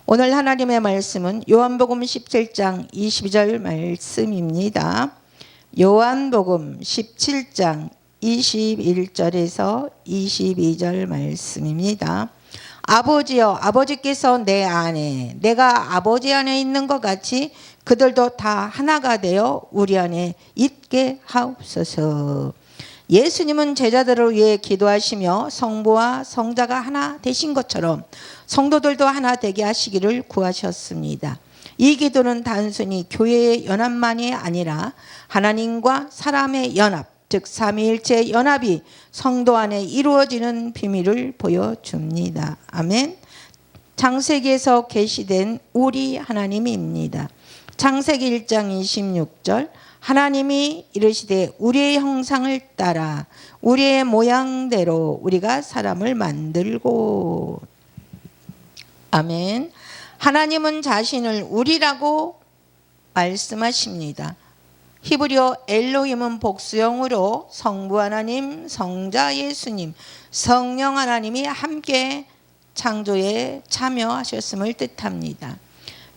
오늘 하나님의 말씀은 요한복음 17장 22절 말씀입니다. 요한복음 17장 21절에서 22절 말씀입니다. 아버지여, 아버지께서 내 안에, 내가 아버지 안에 있는 것 같이 그들도 다 하나가 되어 우리 안에 있게 하옵소서. 예수님은 제자들을 위해 기도하시며 성부와 성자가 하나 되신 것처럼 성도들도 하나 되게 하시기를 구하셨습니다. 이 기도는 단순히 교회의 연합만이 아니라 하나님과 사람의 연합, 즉 삼위일체의 연합이 성도 안에 이루어지는 비밀을 보여줍니다. 아멘. 창세기에서 계시된 우리 하나님입니다. 창세기 1장 26절, 하나님이 이르시되 우리의 형상을 따라 우리의 모양대로 우리가 사람을 만들고. 아멘. 하나님은 자신을 우리라고 말씀하십니다. 히브리어 엘로힘은 복수형으로 성부 하나님, 성자 예수님, 성령 하나님이 함께 창조에 참여하셨음을 뜻합니다.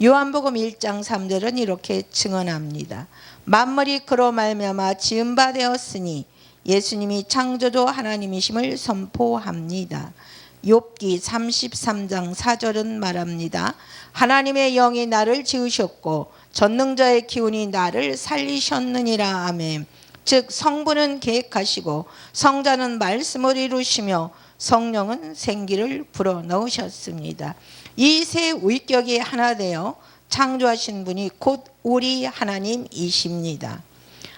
요한복음 1장 3절은 이렇게 증언합니다. 만물이 그로 말미암아 지은 바 되었으니 예수님이 창조주 하나님이심을 선포합니다. 욥기 33장 4절은 말합니다. 하나님의 영이 나를 지으셨고 전능자의 기운이 나를 살리셨느니라. 아멘. 즉 성부는 계획하시고 성자는 말씀을 이루시며 성령은 생기를 불어넣으셨습니다. 이 세 위격이 하나 되어 창조하신 분이 곧 우리 하나님이십니다.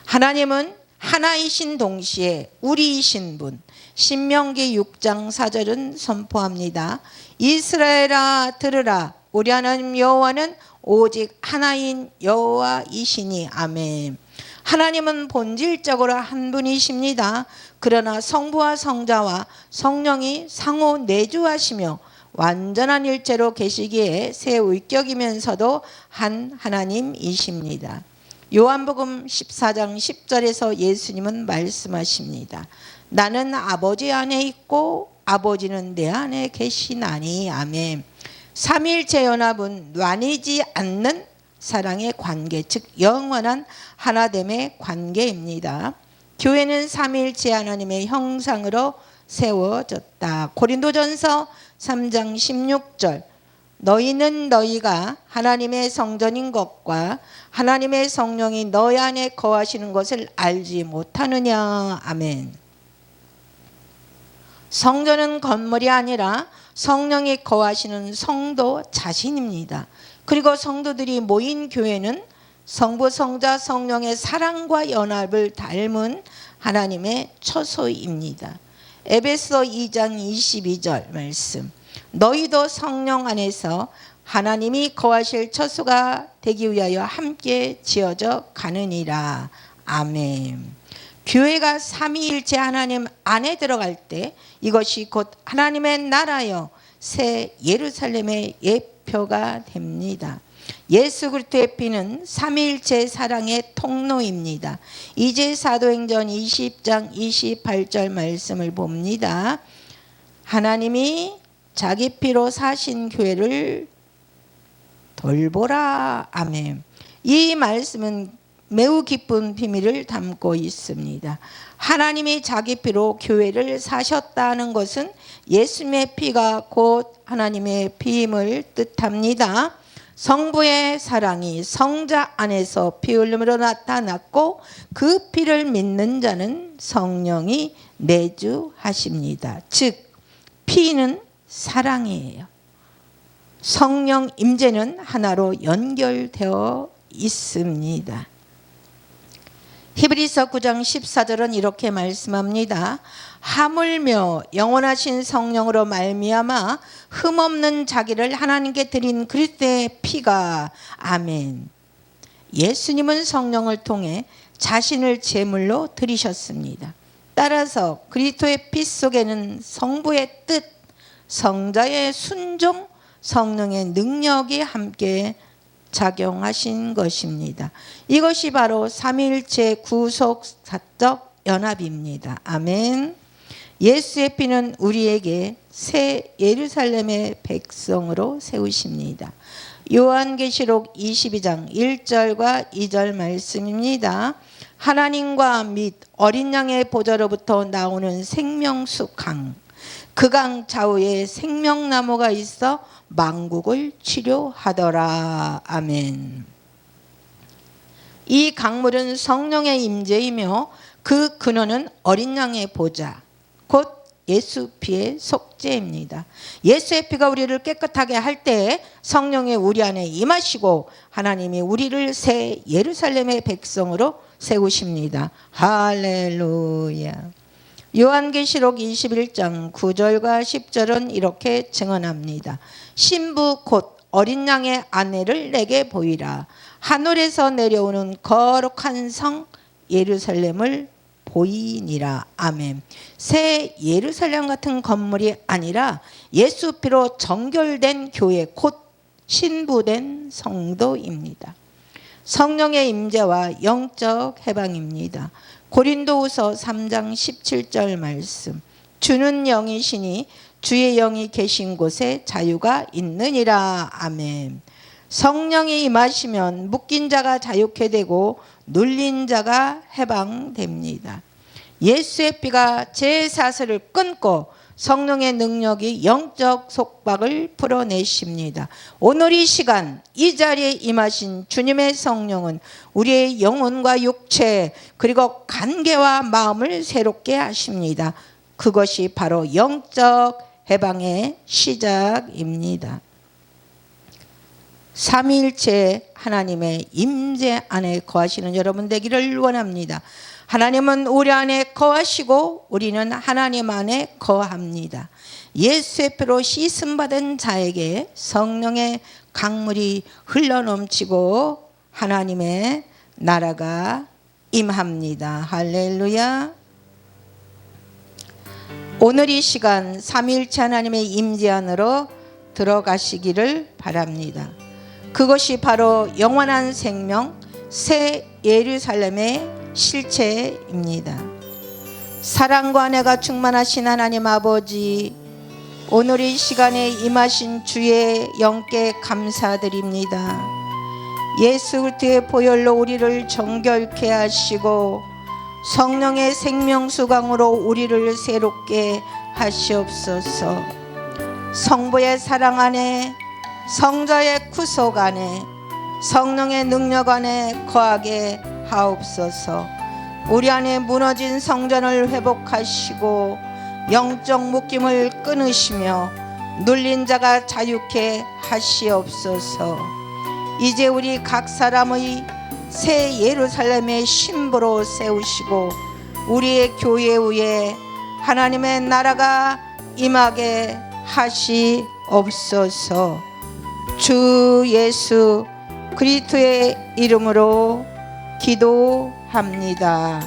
하나님은 하나이신 동시에 우리이신 분. 신명기 6장 4절은 선포합니다. 이스라엘아 들으라, 우리 하나님 여호와는 오직 하나인 여호와이시니. 아멘. 하나님은 본질적으로 한 분이십니다. 그러나 성부와 성자와 성령이 상호 내주하시며 완전한 일체로 계시기에 세 위격이면서도 한 하나님이십니다. 요한복음 14장 10절에서 예수님은 말씀하십니다. 나는 아버지 안에 있고 아버지는 내 안에 계시나니. 아멘. 삼위일체 연합은 나뉘지 않는 사랑의 관계, 즉 영원한 하나됨의 관계입니다. 교회는 삼위일체 하나님의 형상으로 세워졌다. 고린도전서 3장 16절, 너희는 너희가 하나님의 성전인 것과 하나님의 성령이 너희 안에 거하시는 것을 알지 못하느냐. 아멘. 성전은 건물이 아니라 성령이 거하시는 성도 자신입니다. 그리고 성도들이 모인 교회는 성부, 성자, 성령의 사랑과 연합을 닮은 하나님의 처소입니다. 에베소 2장 22절 말씀, 너희도 성령 안에서 하나님이 거하실 처소가 되기 위하여 함께 지어져 가느니라. 아멘. 교회가 삼위일체 하나님 안에 들어갈 때 이것이 곧 하나님의 나라여 새 예루살렘의 예표가 됩니다. 예수 그리스도의 피는 삼위일체 사랑의 통로입니다. 이제 사도행전 20장 28절 말씀을 봅니다. 하나님이 자기 피로 사신 교회를 돌보라. 아멘. 이 말씀은 매우 기쁜 비밀을 담고 있습니다. 하나님이 자기 피로 교회를 사셨다는 것은 예수님의 피가 곧 하나님의 피임을 뜻합니다. 성부의 사랑이 성자 안에서 피 흘림으로 나타났고 그 피를 믿는 자는 성령이 내주하십니다. 즉 피는 사랑이에요. 성령 임재는 하나로 연결되어 있습니다. 히브리서 9장 14절은 이렇게 말씀합니다. 하물며 영원하신 성령으로 말미암아 흠없는 자기를 하나님께 드린 그리스도의 피가. 아멘. 예수님은 성령을 통해 자신을 제물로 드리셨습니다. 따라서 그리스도의 피 속에는 성부의 뜻, 성자의 순종, 성령의 능력이 함께 작용하신 것입니다. 이것이 바로 삼위일체 구속사적 연합입니다. 아멘. 예수의 피는 우리에게 새 예루살렘의 백성으로 세우십니다. 요한계시록 22장 1절과 2절 말씀입니다. 하나님과 및 어린 양의 보좌로부터 나오는 생명수 강, 그 강 좌우에 생명나무가 있어 만국을 치료하더라. 아멘. 이 강물은 성령의 임재이며 그 근원은 어린 양의 보좌 곧 예수 피의 속죄입니다. 예수의 피가 우리를 깨끗하게 할 때 성령이 우리 안에 임하시고 하나님이 우리를 새 예루살렘의 백성으로 세우십니다. 할렐루야. 요한계시록 21장 9절과 10절은 이렇게 증언합니다. 신부 곧 어린 양의 아내를 내게 보이라. 하늘에서 내려오는 거룩한 성 예루살렘을 보이니라. 아멘. 새 예루살렘 같은 건물이 아니라 예수 피로 정결된 교회 곧 신부된 성도입니다. 성령의 임재와 영적 해방입니다. 고린도후서 3장 17절 말씀. 주는 영이시니 주의 영이 계신 곳에 자유가 있느니라. 아멘. 성령이 임하시면 묶인 자가 자유케 되고 눌린 자가 해방됩니다. 예수의 피가 제 사슬을 끊고 성령의 능력이 영적 속박을 풀어내십니다. 오늘 이 시간 이 자리에 임하신 주님의 성령은 우리의 영혼과 육체 그리고 관계와 마음을 새롭게 하십니다. 그것이 바로 영적 해방의 시작입니다. 삼위일체 하나님의 임재 안에 거하시는 여러분 되기를 원합니다. 하나님은 우리 안에 거하시고 우리는 하나님 안에 거합니다. 예수의 피로 씻음받은 자에게 성령의 강물이 흘러넘치고 하나님의 나라가 임합니다. 할렐루야. 오늘 이 시간 삼위일체 하나님의 임재 안으로 들어가시기를 바랍니다. 그것이 바로 영원한 생명 새 예루살렘의 실체입니다. 사랑과 은혜가 충만하신 하나님 아버지, 오늘 이 시간에 임하신 주의 영께 감사드립니다. 예수 그리스도의 보혈로 우리를 정결케 하시고 성령의 생명수강으로 우리를 새롭게 하시옵소서. 성부의 사랑 안에 성자의 구속 안에 성령의 능력 안에 거하게 하옵소서. 우리 안에 무너진 성전을 회복하시고 영적 묶임을 끊으시며 눌린 자가 자유케 하시옵소서. 이제 우리 각 사람의 새 예루살렘의 신부로 세우시고 우리의 교회 위에 하나님의 나라가 임하게 하시옵소서. 주 예수 그리스도의 이름으로 기도합니다.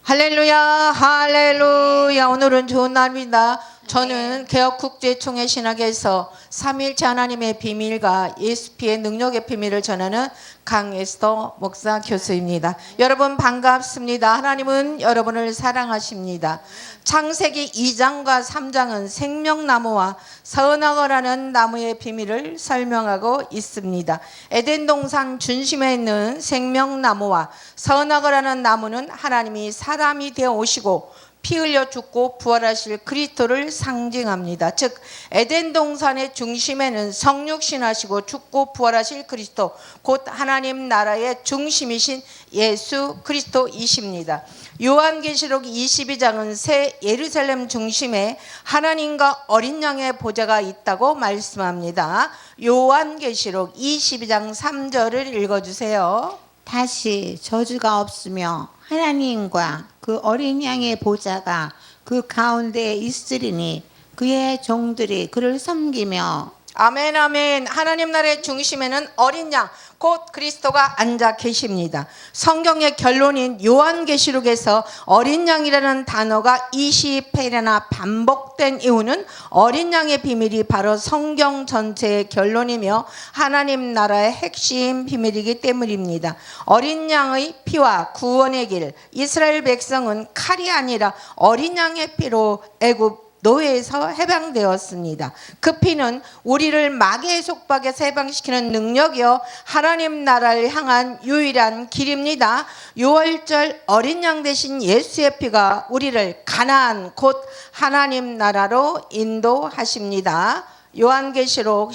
할렐루야, 할렐루야. 오늘은 좋은 날입니다. 저는 개혁국제총회 신학에서 삼위일체 하나님의 비밀과 예수 피의 능력의 비밀을 전하는 강에스더 목사 교수입니다. 여러분 반갑습니다. 하나님은 여러분을 사랑하십니다. 창세기 2장과 3장은 생명나무와 서은악어라는 나무의 비밀을 설명하고 있습니다. 에덴 동산 중심에 있는 생명나무와 서은악어라는 나무는 하나님이 사람이 되어 오시고 피 흘려 죽고 부활하실 그리스도를 상징합니다. 즉 에덴 동산의 중심에는 성육신하시고 죽고 부활하실 그리스도 곧 하나님 나라의 중심이신 예수 그리스도이십니다. 요한계시록 22장은 새 예루살렘 중심에 하나님과 어린 양의 보좌가 있다고 말씀합니다. 요한계시록 22장 3절을 읽어주세요. 다시 저주가 없으며 하나님과 그 어린 양의 보좌가 그 가운데에 있으리니 그의 종들이 그를 섬기며. 아멘, 아멘. 하나님 나라의 중심에는 어린 양 곧 그리스도가 앉아 계십니다. 성경의 결론인 요한계시록에서 어린 양이라는 단어가 20회나 반복된 이유는 어린 양의 비밀이 바로 성경 전체의 결론이며 하나님 나라의 핵심 비밀이기 때문입니다. 어린 양의 피와 구원의 길, 이스라엘 백성은 칼이 아니라 어린 양의 피로 애굽 노예에서 해방되었습니다. 그 피는 우리를 마귀의 속박에서 해방시키는 능력이요 하나님 나라를 향한 유일한 길입니다. 유월절 어린 양 대신 예수의 피가 우리를 가나안 곧 하나님 나라로 인도하십니다. 요한계시록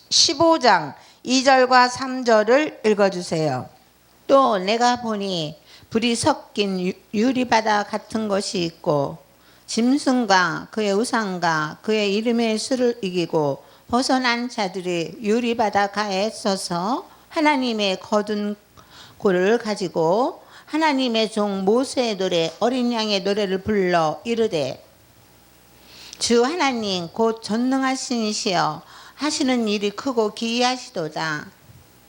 15장 2절과 3절을 읽어주세요. 또 내가 보니 불이 섞인 유리바다 같은 것이 있고 짐승과 그의 우상과 그의 이름의 수를 이기고 벗어난 자들이 유리바다가에 서서 하나님의 거둔 고를 가지고 하나님의 종 모세의 노래 어린 양의 노래를 불러 이르되 주 하나님 곧 전능하신 이시여 하시는 일이 크고 기이하시도다.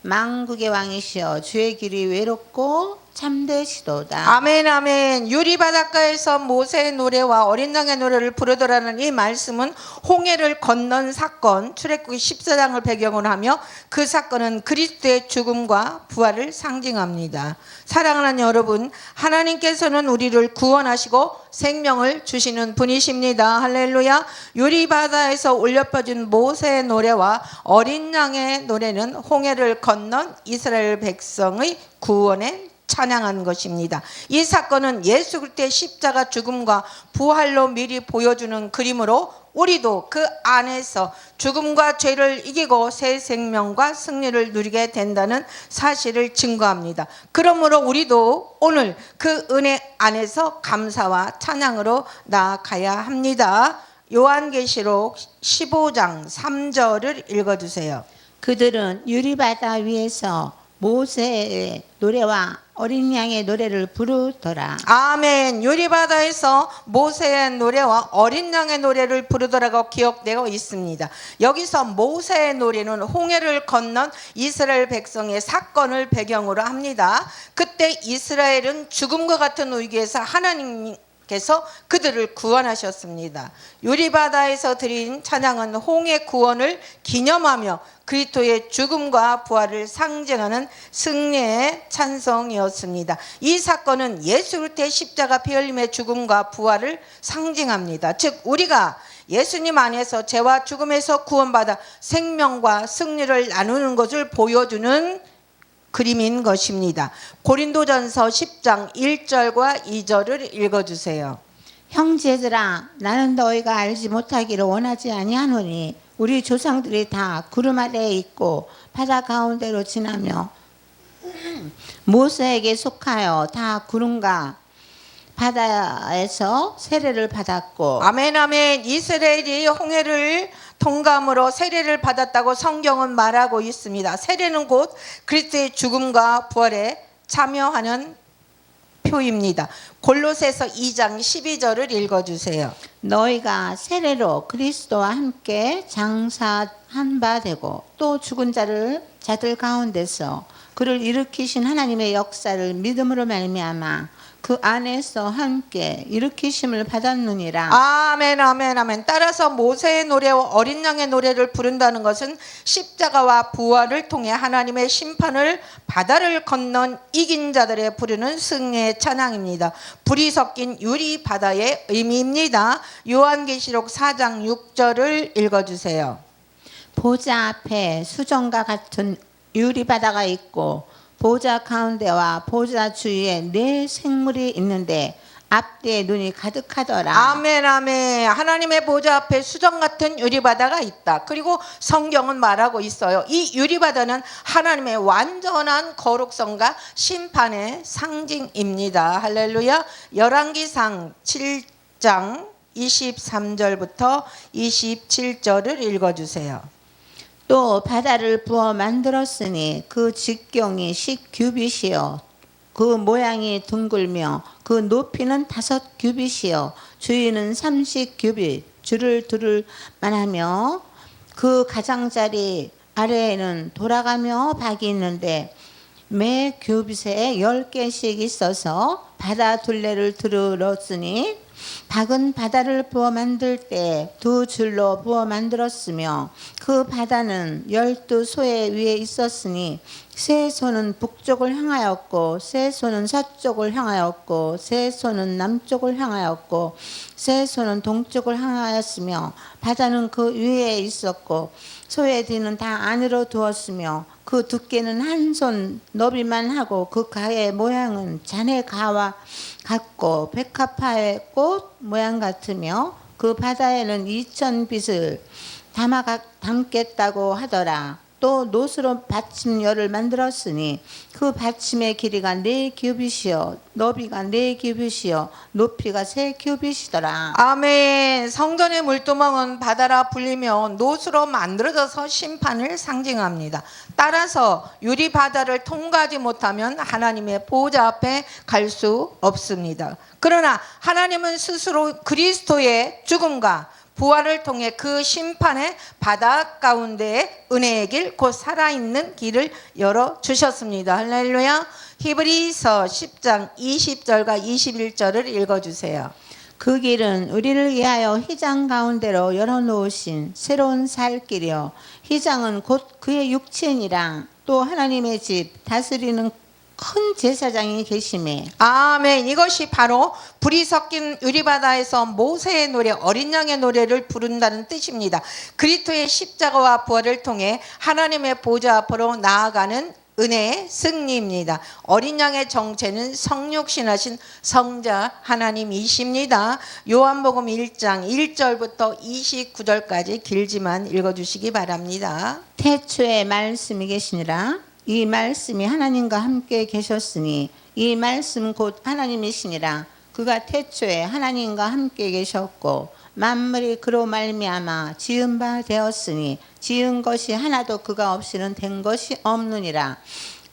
만국의 왕이시여 주의 길이 외롭고 참되시도다. 아멘 아멘. 유리바닷가에서 모세의 노래와 어린 양의 노래를 부르더라는 이 말씀은 홍해를 건넌 사건 출애굽기 14장을 배경으로 하며 그 사건은 그리스도의 죽음과 부활을 상징합니다. 사랑하는 여러분, 하나님께서는 우리를 구원하시고 생명을 주시는 분이십니다. 할렐루야. 유리바다에서 울려퍼진 모세의 노래와 어린 양의 노래는 홍해를 건넌 이스라엘 백성의 구원의 찬양한 것입니다. 이 사건은 예수 그리스도의 십자가 죽음과 부활로 미리 보여주는 그림으로 우리도 그 안에서 죽음과 죄를 이기고 새 생명과 승리를 누리게 된다는 사실을 증거합니다. 그러므로 우리도 오늘 그 은혜 안에서 감사와 찬양으로 나아가야 합니다. 요한계시록 15장 3절을 읽어주세요. 그들은 유리바다 위에서 모세의 노래와 어린 양의 노래를 부르더라. 아멘. 유리바다에서 모세의 노래와 어린 양의 노래를 부르더라고 기록되어 있습니다. 여기서 모세의 노래는 홍해를 건넌 이스라엘 백성의 사건을 배경으로 합니다. 그때 이스라엘은 죽음과 같은 위기에서 하나님께서 그들을 구원하셨습니다. 유리바다에서 드린 찬양은 홍해 구원을 기념하며 그리스도의 죽음과 부활을 상징하는 승리의 찬송이었습니다. 이 사건은 예수 그리스도의 십자가 피 흘림의 죽음과 부활을 상징합니다. 즉 우리가 예수님 안에서 죄와 죽음에서 구원받아 생명과 승리를 나누는 것을 보여주는 그림인 것입니다. 고린도전서 10장 1절과 2절을 읽어주세요. 형제들아 나는 너희가 알지 못하기를 원하지 아니하노니 우리 조상들이 다 구름 아래에 있고 바다 가운데로 지나며 모세에게 속하여 다 구름과 바다에서 세례를 받았고 아멘 아멘. 이스라엘이 홍해를 통감으로 세례를 받았다고 성경은 말하고 있습니다. 세례는 곧 그리스도의 죽음과 부활에 참여하는 표입니다. 골로새서 2장 12절을 읽어주세요. 너희가 세례로 그리스도와 함께 장사한 바 되고 또 죽은 자들 가운데서 그를 일으키신 하나님의 역사를 믿음으로 말미암아 그 안에서 함께 일으키심을 받았느니라. 아멘 아멘 아멘. 따라서 모세의 노래와 어린 양의 노래를 부른다는 것은 십자가와 부활을 통해 하나님의 심판을 바다를 건넌 이긴 자들의 부르는 승리의 찬양입니다. 불이 섞인 유리 바다의 의미입니다. 요한계시록 4장 6절을 읽어주세요. 보좌 앞에 수정과 같은 유리 바다가 있고 보좌 가운데와 보좌 주위에 네 생물이 있는데 앞뒤에 눈이 가득하더라. 아멘 아멘. 하나님의 보좌 앞에 수정 같은 유리바다가 있다. 그리고 성경은 말하고 있어요. 이 유리바다는 하나님의 완전한 거룩성과 심판의 상징입니다. 할렐루야. 열왕기상 7장 23절부터 27절을 읽어주세요. 또 바다를 부어 만들었으니 그 직경이 10규빗이요 그 모양이 둥글며 그 높이는 5규빗이요 주위는 30규빗 줄을 두를 만하며 그 가장자리 아래에는 돌아가며 박이 있는데 매 규빗에 10개씩 있어서 바다 둘레를 두르렀으니 박은 바다를 부어 만들 때 2줄로 부어 만들었으며 그 바다는 12소의 위에 있었으니 세 소는 북쪽을 향하였고 세 소는 서쪽을 향하였고 세 소는 남쪽을 향하였고 세 소는 동쪽을 향하였으며 바다는 그 위에 있었고 소의 뒤는 다 안으로 두었으며 그 두께는 한 손 너비만 하고 그 가의 모양은 자네 가와 같고 백합화의 꽃 모양 같으며 그 바다에는 2000빛을 담겠다고 하더라. 또 노스로 받침열을 만들었으니 그 받침의 길이가 4규빗이요 너비가 4규빗이요 높이가 3규빗이더라. 아멘. 성전의 물두멍은 바다라 불리며 노수로 만들어져서 심판을 상징합니다. 따라서 유리 바다를 통과하지 못하면 하나님의 보좌 앞에 갈 수 없습니다. 그러나 하나님은 스스로 그리스도의 죽음과 부활을 통해 그 심판의 바다 가운데에 은혜의 길, 곧 살아있는 길을 열어주셨습니다. 할렐루야. 히브리서 10장 20절과 21절을 읽어주세요. 그 길은 우리를 위하여 휘장 가운데로 열어놓으신 새로운 살 길이요 휘장은 곧 그의 육체니라. 또 하나님의 집 다스리는 큰 제사장이 계심에 아멘. 이것이 바로 불이 섞인 유리바다에서 모세의 노래, 어린 양의 노래를 부른다는 뜻입니다. 그리스도의 십자가와 부활을 통해 하나님의 보좌 앞으로 나아가는 은혜의 승리입니다. 어린 양의 정체는 성육신하신 성자 하나님이십니다. 요한복음 1장 1절부터 29절까지 길지만 읽어주시기 바랍니다. 태초에 말씀이 계시니라. 이 말씀이 하나님과 함께 계셨으니 이 말씀 곧 하나님이시니라. 그가 태초에 하나님과 함께 계셨고 만물이 그로 말미암아 지은 바 되었으니 지은 것이 하나도 그가 없이는 된 것이 없느니라.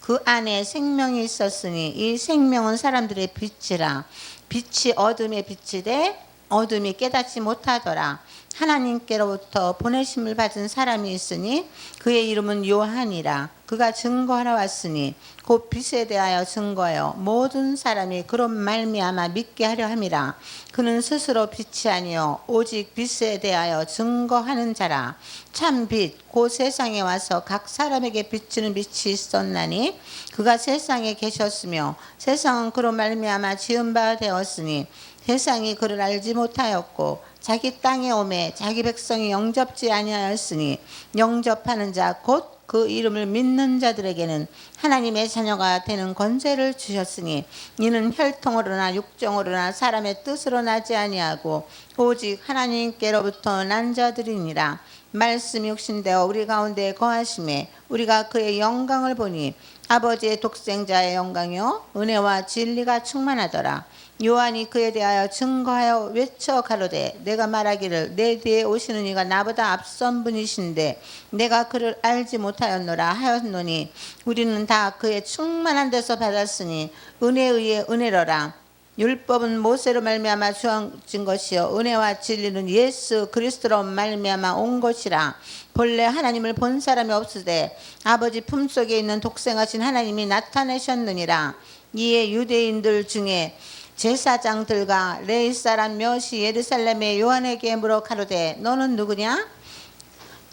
그 안에 생명이 있었으니 이 생명은 사람들의 빛이라. 빛이 어둠에 비치되 어둠이 깨닫지 못하더라. 하나님께로부터 보내심을 받은 사람이 있으니 그의 이름은 요한이라. 그가 증거하러 왔으니 곧 빛에 대하여 증거하여 모든 사람이 그런 말미암아 믿게 하려 함이라. 그는 스스로 빛이 아니요 오직 빛에 대하여 증거하는 자라. 참 빛 곧 세상에 와서 각 사람에게 비추는 빛이 있었나니 그가 세상에 계셨으며 세상은 그로 말미암아 지은 바 되었으니 세상이 그를 알지 못하였고 자기 땅에 오매 자기 백성이 영접지 아니하였으니 영접하는 자 곧 그 이름을 믿는 자들에게는 하나님의 자녀가 되는 권세를 주셨으니 이는 혈통으로나 육정으로나 사람의 뜻으로 나지 아니하고 오직 하나님께로부터 난 자들이니라. 말씀이 육신되어 우리 가운데 거하심에 우리가 그의 영광을 보니 아버지의 독생자의 영광이요 은혜와 진리가 충만하더라. 요한이 그에 대하여 증거하여 외쳐 가로되 내가 말하기를 내 뒤에 오시는 이가 나보다 앞선 분이신데 내가 그를 알지 못하였노라 하였노니 우리는 다 그의 충만한 데서 받았으니 은혜에 의해 은혜로라. 율법은 모세로 말미암아 주어진 것이요 은혜와 진리는 예수 그리스도로 말미암아 온 것이라. 본래 하나님을 본 사람이 없으되 아버지 품속에 있는 독생하신 하나님이 나타내셨느니라. 이에 유대인들 중에 제사장들과 레위 사람 몇이 예루살렘의 요한에게 물어 가로되 너는 누구냐?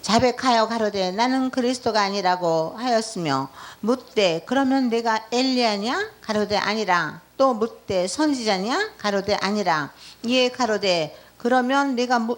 자백하여 가로되 나는 그리스도가 아니라고 하였으며 묻되 그러면 내가 엘리야냐? 가로되 아니라. 또 묻되 선지자냐? 가로되 아니라. 이에 가로되 그러면 네가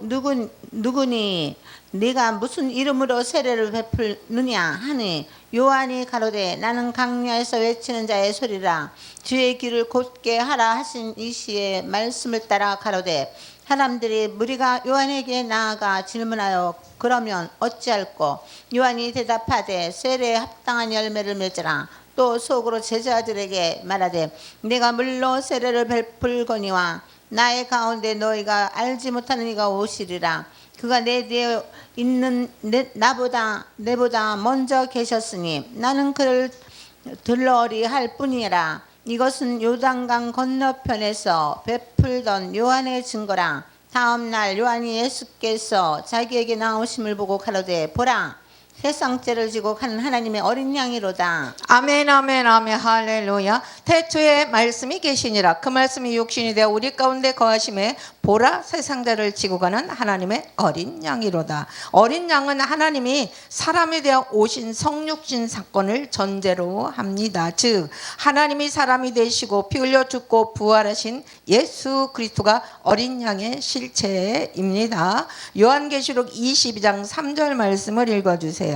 누구니? 네가 무슨 이름으로 세례를 베풀느냐 하니 요한이 가로되 나는 강야에서 외치는 자의 소리라. 주의 길을 곧게 하라 하신 이 시의 말씀을 따라 가로되 사람들이 무리가 요한에게 나아가 질문하여 그러면 어찌할꼬? 요한이 대답하되 세례에 합당한 열매를 맺으라. 또 속으로 제자들에게 말하되 내가 물로 세례를 베풀거니와 나의 가운데 너희가 알지 못하는 이가 오시리라. 그가 내 뒤에 있는 내보다 먼저 계셨으니 나는 그를 들러리 할 뿐이라. 이것은 요단강 건너편에서 베풀던 요한의 증거라. 다음 날 요한이 예수께서 자기에게 나오심을 보고 가로되 보라 세상죄를 지고 가는 하나님의 어린 양이로다. 아멘 아멘 아멘 할렐루야. 태초에 말씀이 계시니라. 그 말씀이 육신이 되어 우리 가운데 거하심에 보라 세상자를 지고 가는 하나님의 어린 양이로다. 어린 양은 하나님이 사람이 되어 오신 성육신 사건을 전제로 합니다. 즉 하나님이 사람이 되시고 피 흘려 죽고 부활하신 예수 그리스도가 어린 양의 실체입니다. 요한계시록 22장 3절 말씀을 읽어주세요.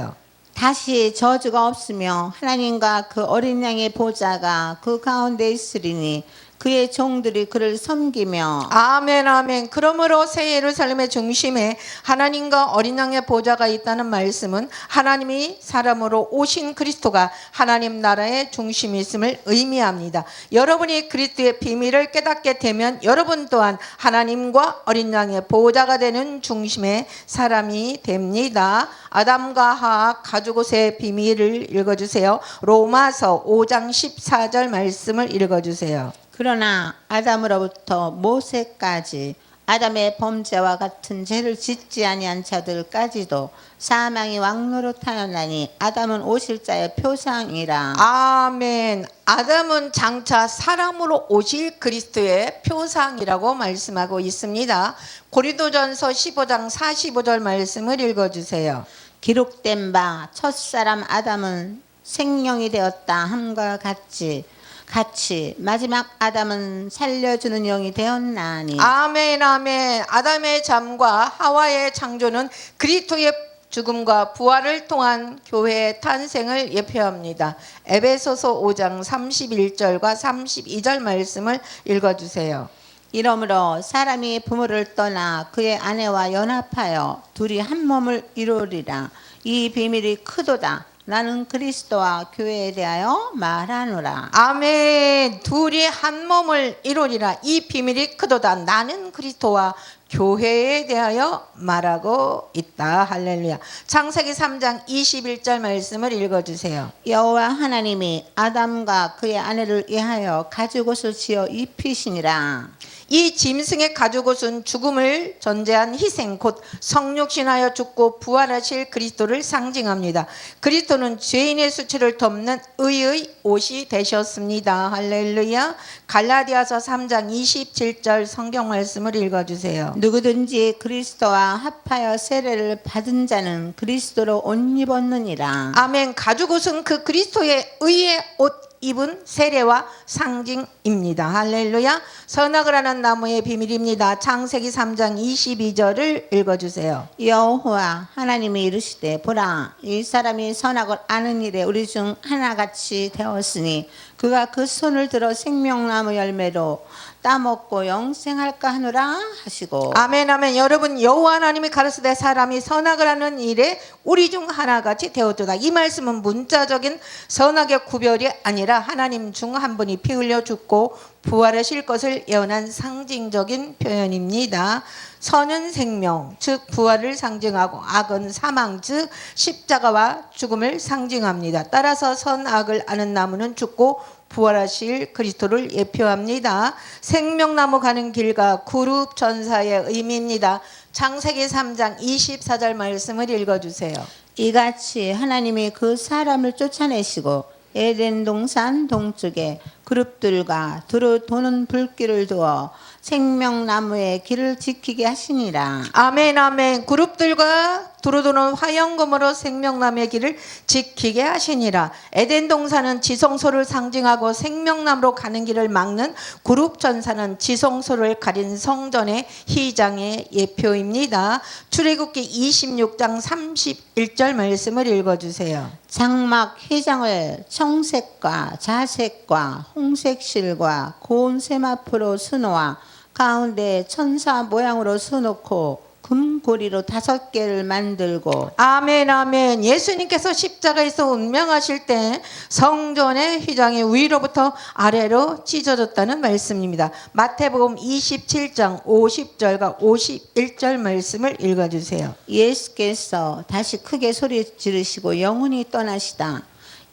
다시 저주가 없으며 하나님과 그 어린 양의 보좌가 그 가운데 있으리니 그의 종들이 그를 섬기며. 아멘 아멘. 그러므로 새 예루살렘의 중심에 하나님과 어린 양의 보좌가 있다는 말씀은 하나님이 사람으로 오신 그리스도가 하나님 나라의 중심이 있음을 의미합니다. 여러분이 그리스도의 비밀을 깨닫게 되면 여러분 또한 하나님과 어린 양의 보좌가 되는 중심의 사람이 됩니다. 아담과 하와 가죽옷의 비밀을 읽어주세요. 로마서 5장 14절 말씀을 읽어주세요. 그러나 아담으로부터 모세까지 아담의 범죄와 같은 죄를 짓지 아니한 자들까지도 사망이 왕노릇하였나니 아담은 오실 자의 표상이라. 아멘. 아담은 장차 사람으로 오실 그리스도의 표상이라고 말씀하고 있습니다. 고린도전서 15장 45절 말씀을 읽어주세요. 기록된 바 첫사람 아담은 생명이 되었다 함과 같이 마지막 아담은 살려주는 영이 되었나니. 아멘 아멘. 아담의 잠과 하와의 창조는 그리스도의 죽음과 부활을 통한 교회의 탄생을 예표합니다. 에베소서 5장 31절과 32절 말씀을 읽어주세요. 이러므로 사람이 부모를 떠나 그의 아내와 연합하여 둘이 한 몸을 이루리라. 이 비밀이 크도다. 나는 그리스도와 교회에 대하여 말하노라. 아멘. 둘이 한 몸을 이루리라. 이 비밀이 크도다. 나는 그리스도와 교회에 대하여 말하고 있다. 할렐루야. 창세기 3장 21절 말씀을 읽어주세요. 여호와 하나님이 아담과 그의 아내를 위하여 가죽옷을 지어 입히시니라. 이 짐승의 가죽옷은 죽음을 전제한 희생 곧 성육신하여 죽고 부활하실 그리스도를 상징합니다. 그리스도는 죄인의 수치를 덮는 의의 옷이 되셨습니다. 할렐루야. 갈라디아서 3장 27절 성경 말씀을 읽어주세요. 누구든지 그리스도와 합하여 세례를 받은 자는 그리스도로 옷 입었느니라. 아멘. 가죽옷은 그 그리스도의 의의 옷 입은 세례와 상징입니다. 할렐루야. 선악을 하는 나무의 비밀입니다. 창세기 3장 22절을 읽어주세요. 여호와 하나님이 이르시되 보라 이 사람이 선악을 아는 일에 우리 중 하나같이 되었으니 그가 그 손을 들어 생명나무 열매로 따먹고 영생할까 하노라 하시고. 아멘 아멘. 여러분 여호와 하나님이 가르치되 사람이 선악을 하는 일에 우리 중 하나같이 되었도다. 이 말씀은 문자적인 선악의 구별이 아니라 하나님 중 한 분이 피 흘려 죽고 부활하실 것을 예언한 상징적인 표현입니다. 선은 생명 즉 부활을 상징하고 악은 사망 즉 십자가와 죽음을 상징합니다. 따라서 선악을 아는 나무는 죽고 부활하실 그리스도를 예표합니다. 생명나무 가는 길과 그룹 전사의 의미입니다. 창세기 3장 24절 말씀을 읽어주세요. 이같이 하나님이 그 사람을 쫓아내시고 에덴 동산 동쪽에 그룹들과 두루 도는 불길을 두어 생명나무의 길을 지키게 하시니라. 아멘 아멘. 그룹들과 두루 도는 화영검으로 생명나무의 길을 지키게 하시니라. 에덴 동산은 지성소를 상징하고 생명나무로 가는 길을 막는 그룹 전사는 지성소를 가린 성전의 희장의 예표입니다. 출애굽기 26장 31절 말씀을 읽어주세요. 장막 휘장을 청색과 자색과 홍색 실과 고운 세마포로 수놓아 가운데 천사 모양으로 수놓고 금고리로 5개를 만들고. 아멘 아멘. 예수님께서 십자가에서 운명하실 때 성전의 휘장이 위로부터 아래로 찢어졌다는 말씀입니다. 마태복음 27장 50절과 51절 말씀을 읽어주세요. 예수께서 다시 크게 소리 지르시고 영원히 떠나시다.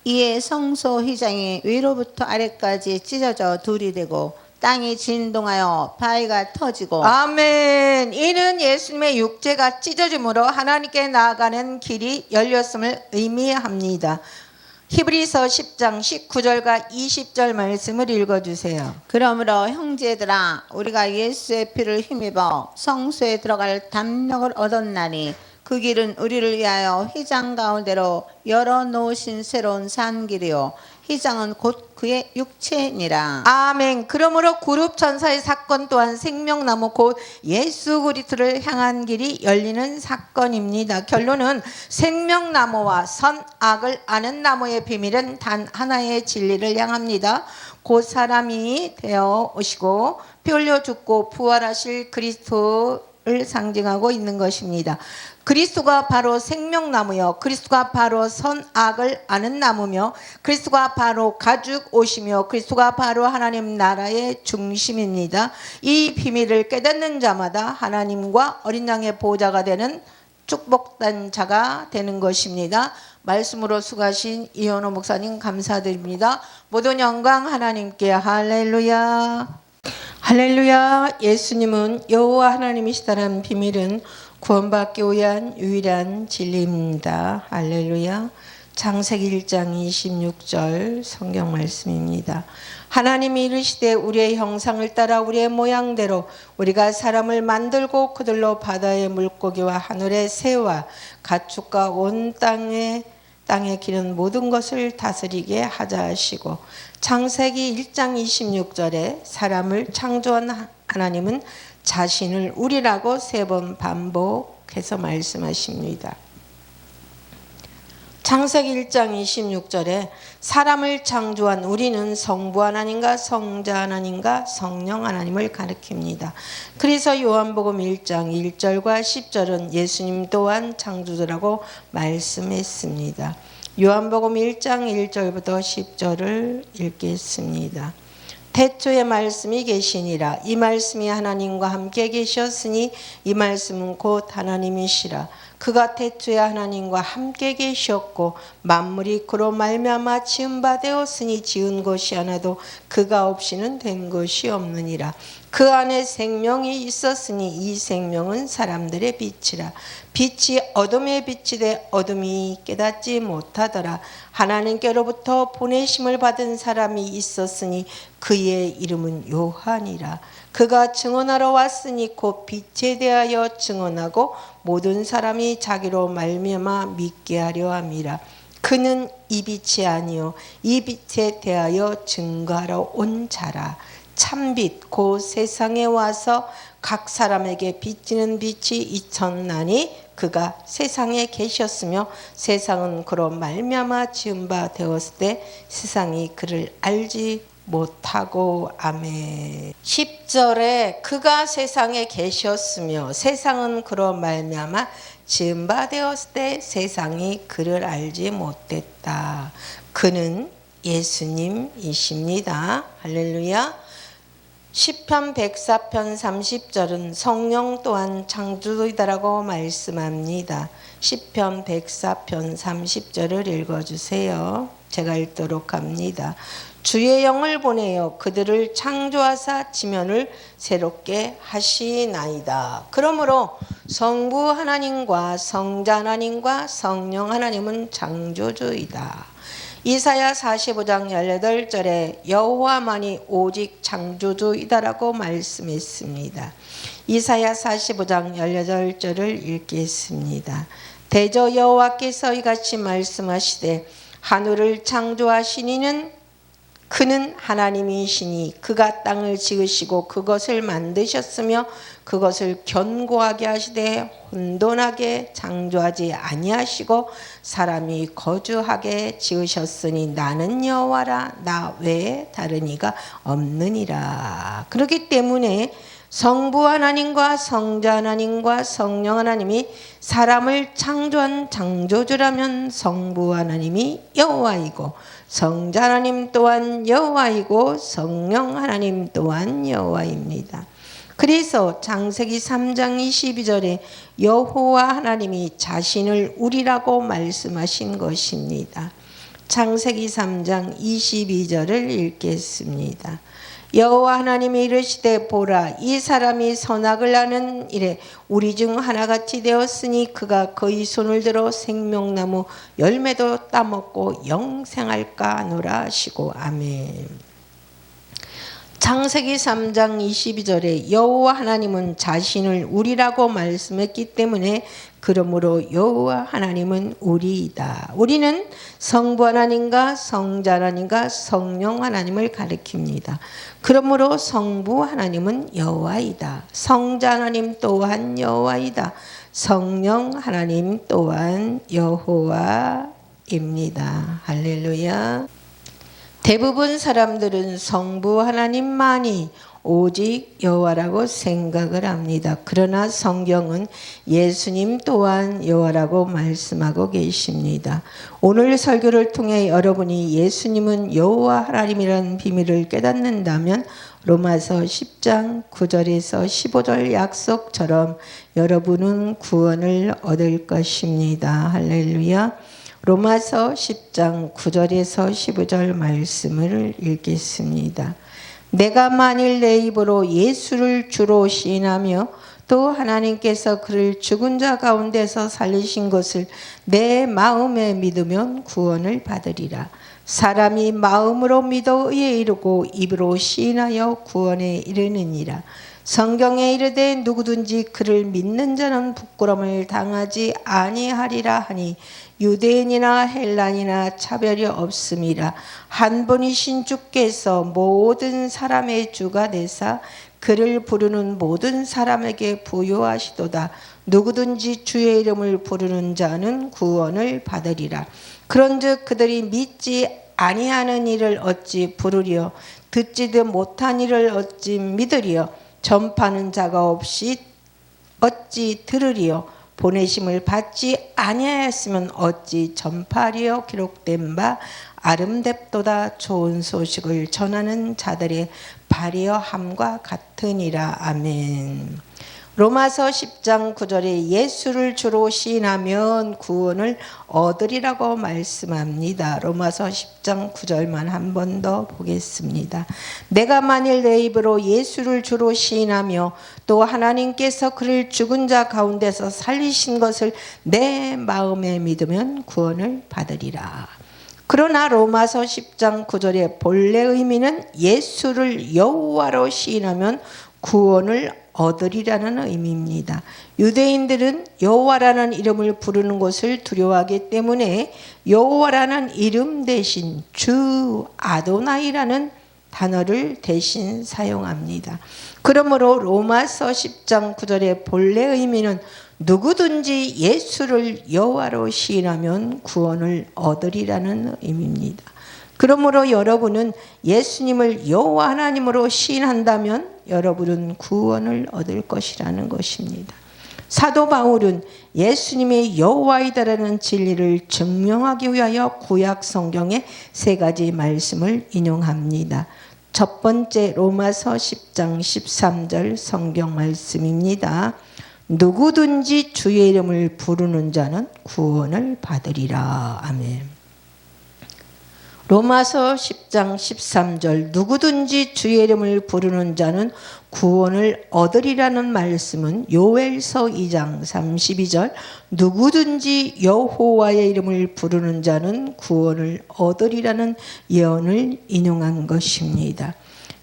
이에 성소 휘장이 위로부터 아래까지 찢어져 둘이 되고 땅이 진동하여 바위가 터지고 아멘. 이는 예수님의 육체가 찢어짐으로 하나님께 나아가는 길이 열렸음을 의미합니다. 히브리서 10장 19절과 20절 말씀을 읽어주세요. 그러므로 형제들아 우리가 예수의 피를 힘입어 성소에 들어갈 담력을 얻었나니 그 길은 우리를 위하여 휘장 가운데로 열어놓으신 새로운 산 길이요 휘장은 곧 그의 육체니라. 아멘. 그러므로 그룹 천사의 사건 또한 생명나무 곧 예수 그리스도를 향한 길이 열리는 사건입니다. 결론은 생명나무와 선악을 아는 나무의 비밀은 단 하나의 진리를 향합니다. 곧 사람이 되어 오시고 피 흘려 죽고 부활하실 그리스도를 상징하고 있는 것입니다. 그리스도가 바로 생명나무요 그리스도가 바로 선악을 아는 나무며 그리스도가 바로 가죽 옷이며 그리스도가 바로 하나님 나라의 중심입니다. 이 비밀을 깨닫는 자마다 하나님과 어린 양의 보호자가 되는 축복된 자가 되는 것입니다. 말씀으로 수고하신 이현호 목사님 감사드립니다. 모든 영광 하나님께. 할렐루야. 할렐루야. 예수님은 여호와 하나님이시다는 비밀은 구원받기 위한 유일한 진리입니다. 할렐루야. 창세기 1장 26절 성경 말씀입니다. 하나님이 이르시되 우리의 형상을 따라 우리의 모양대로 우리가 사람을 만들고 그들로 바다의 물고기와 하늘의 새와 가축과 온 땅에 기는 모든 것을 다스리게 하자 하시고 창세기 1장 26절에 사람을 창조한 하나님은 자신을 우리라고 3번 반복해서 말씀하십니다. 창세기 1장 26절에 사람을 창조한 우리는 성부 하나님과 성자 하나님과 성령 하나님을 가리킵니다. 그래서 요한복음 1장 1절과 10절은 예수님 또한 창조주라고 말씀했습니다. 요한복음 1장 1절부터 10절을 읽겠습니다. 태초에 말씀이 계시니라. 이 말씀이 하나님과 함께 계셨으니 이 말씀은 곧 하나님이시라. 그가 태초에 하나님과 함께 계셨고 만물이 그로 말미암아 지은 바 되었으니 지은 것이 하나도 그가 없이는 된 것이 없느니라. 그 안에 생명이 있었으니 이 생명은 사람들의 빛이라. 빛이 어둠에 비치되 어둠이 깨닫지 못하더라. 하나님께로부터 보내심을 받은 사람이 있었으니 그의 이름은 요한이라. 그가 증언하러 왔으니 곧 빛에 대하여 증언하고 모든 사람이 자기로 말미암아 믿게 하려 함이라. 그는 이 빛이 아니요 이 빛에 대하여 증거하러 온 자라. 참빛 곧 세상에 와서 각 사람에게 비치는 빛이 있었나니 그가 세상에 계셨으며 세상은 그로 말미암아 지은 바 되었을 때 세상이 그를 알지 못하고. 아멘. 10절에 그가 세상에 계셨으며 세상은 그로 말미암아 지은 바 되었을 때 세상이 그를 알지 못했다. 그는 예수님이십니다. 할렐루야. 시편 104편 30절은 성령 또한 창조주이다라고 말씀합니다. 시편 104편 30절을 읽어주세요. 제가 읽도록 합니다. 주의 영을 보내어 그들을 창조하사 지면을 새롭게 하시나이다. 그러므로 성부 하나님과 성자 하나님과 성령 하나님은 창조주이다. 이사야 45장 18절에 여호와만이 오직 창조주이다라고 말씀했습니다. 이사야 45장 18절을 읽겠습니다. 대저 여호와께서 이같이 말씀하시되 하늘을 창조하신 이는 그는 하나님이시니 그가 땅을 지으시고 그것을 만드셨으며 그것을 견고하게 하시되 혼돈하게 창조하지 아니하시고 사람이 거주하게 지으셨으니 나는 여호와라 나 외에 다른 이가 없느니라. 그렇기 때문에 성부 하나님과 성자 하나님과 성령 하나님이 사람을 창조한 창조주라면 성부 하나님이 여호와이고 성자 하나님 또한 여호와이고 성령 하나님 또한 여호와입니다. 그래서 창세기 3장 22절에 여호와 하나님이 자신을 우리라고 말씀하신 것입니다. 창세기 3장 22절을 읽겠습니다. 여호와 하나님이 이르시되 보라 이 사람이 선악을 아는 일에 우리 중 하나같이 되었으니 그가 그의 손을 들어 생명나무 열매도 따먹고 영생할까 하노라 하시고 아멘. 창세기 3장 22절에 여호와 하나님은 자신을 우리라고 말씀했기 때문에 그러므로 여호와 하나님은 우리이다. 우리는 성부 하나님과 성자 하나님과 성령 하나님을 가리킵니다. 그러므로 성부 하나님은 여호와이다. 성자 하나님 또한 여호와이다. 성령 하나님 또한 여호와입니다. 할렐루야. 대부분 사람들은 성부 하나님만이 오직 여호와라고 생각을 합니다. 그러나 성경은 예수님 또한 여호와라고 말씀하고 계십니다. 오늘 설교를 통해 여러분이 예수님은 여호와 하나님이라는 비밀을 깨닫는다면 로마서 10장 9절에서 15절 약속처럼 여러분은 구원을 얻을 것입니다. 할렐루야. 로마서 10장 9절에서 15절 말씀을 읽겠습니다. 내가 만일 내 입으로 예수를 주로 시인하며 또 하나님께서 그를 죽은 자 가운데서 살리신 것을 내 마음에 믿으면 구원을 받으리라. 사람이 마음으로 믿어 의에 이르고 입으로 시인하여 구원에 이르느니라. 성경에 이르되 누구든지 그를 믿는 자는 부끄러움을 당하지 아니하리라 하니 유대인이나 헬란이나 차별이 없음이라. 한 분이신 주께서 모든 사람의 주가 되사 그를 부르는 모든 사람에게 부요하시도다. 누구든지 주의 이름을 부르는 자는 구원을 받으리라. 그런즉 그들이 믿지 아니하는 이를 어찌 부르리요 듣지도 못한 이를 어찌 믿으리요 전파하는 자가 없이 어찌 들으리요 보내심을 받지 아니하였으면 어찌 전파하리요. 기록된 바 아름답도다. 좋은 소식을 전하는 자들의 발이여 함과 같으니라. 아멘. 로마서 10장 9절에 예수를 주로 시인하면 구원을 얻으리라고 말씀합니다. 로마서 10장 9절만 한 번 더 보겠습니다. 내가 만일 내 입으로 예수를 주로 시인하며 또 하나님께서 그를 죽은 자 가운데서 살리신 것을 내 마음에 믿으면 구원을 받으리라. 그러나 로마서 10장 9절의 본래 의미는 예수를 여호와로 시인하면 구원을 얻으리라는 의미입니다. 유대인들은 여호와라는 이름을 부르는 것을 두려워하기 때문에 여호와라는 이름 대신 주 아도나이라는 단어를 대신 사용합니다. 그러므로 로마서 10장 9절의 본래 의미는 누구든지 예수를 여호와로 시인하면 구원을 얻으리라는 의미입니다. 그러므로 여러분은 예수님을 여호와 하나님으로 시인한다면 여러분은 구원을 얻을 것이라는 것입니다. 사도 바울은 예수님이 여호와이다라는 진리를 증명하기 위하여 구약 성경의 세 가지 말씀을 인용합니다. 첫 번째 로마서 10장 13절 성경 말씀입니다. 누구든지 주의 이름을 부르는 자는 구원을 받으리라. 아멘. 로마서 10장 13절 누구든지 주의 이름을 부르는 자는 구원을 얻으리라는 말씀은 요엘서 2장 32절 누구든지 여호와의 이름을 부르는 자는 구원을 얻으리라는 예언을 인용한 것입니다.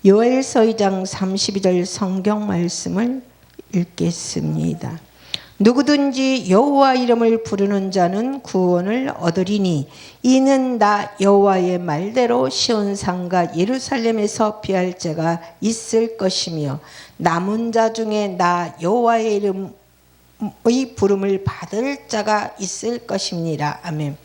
요엘서 2장 32절 성경 말씀을 읽겠습니다. 누구든지 여호와 이름을 부르는 자는 구원을 얻으리니 이는 나 여호와의 말대로 시온산과 예루살렘에서 피할 자가 있을 것이며 남은 자 중에 나 여호와의 이름의 부름을 받을 자가 있을 것입니다. 아멘.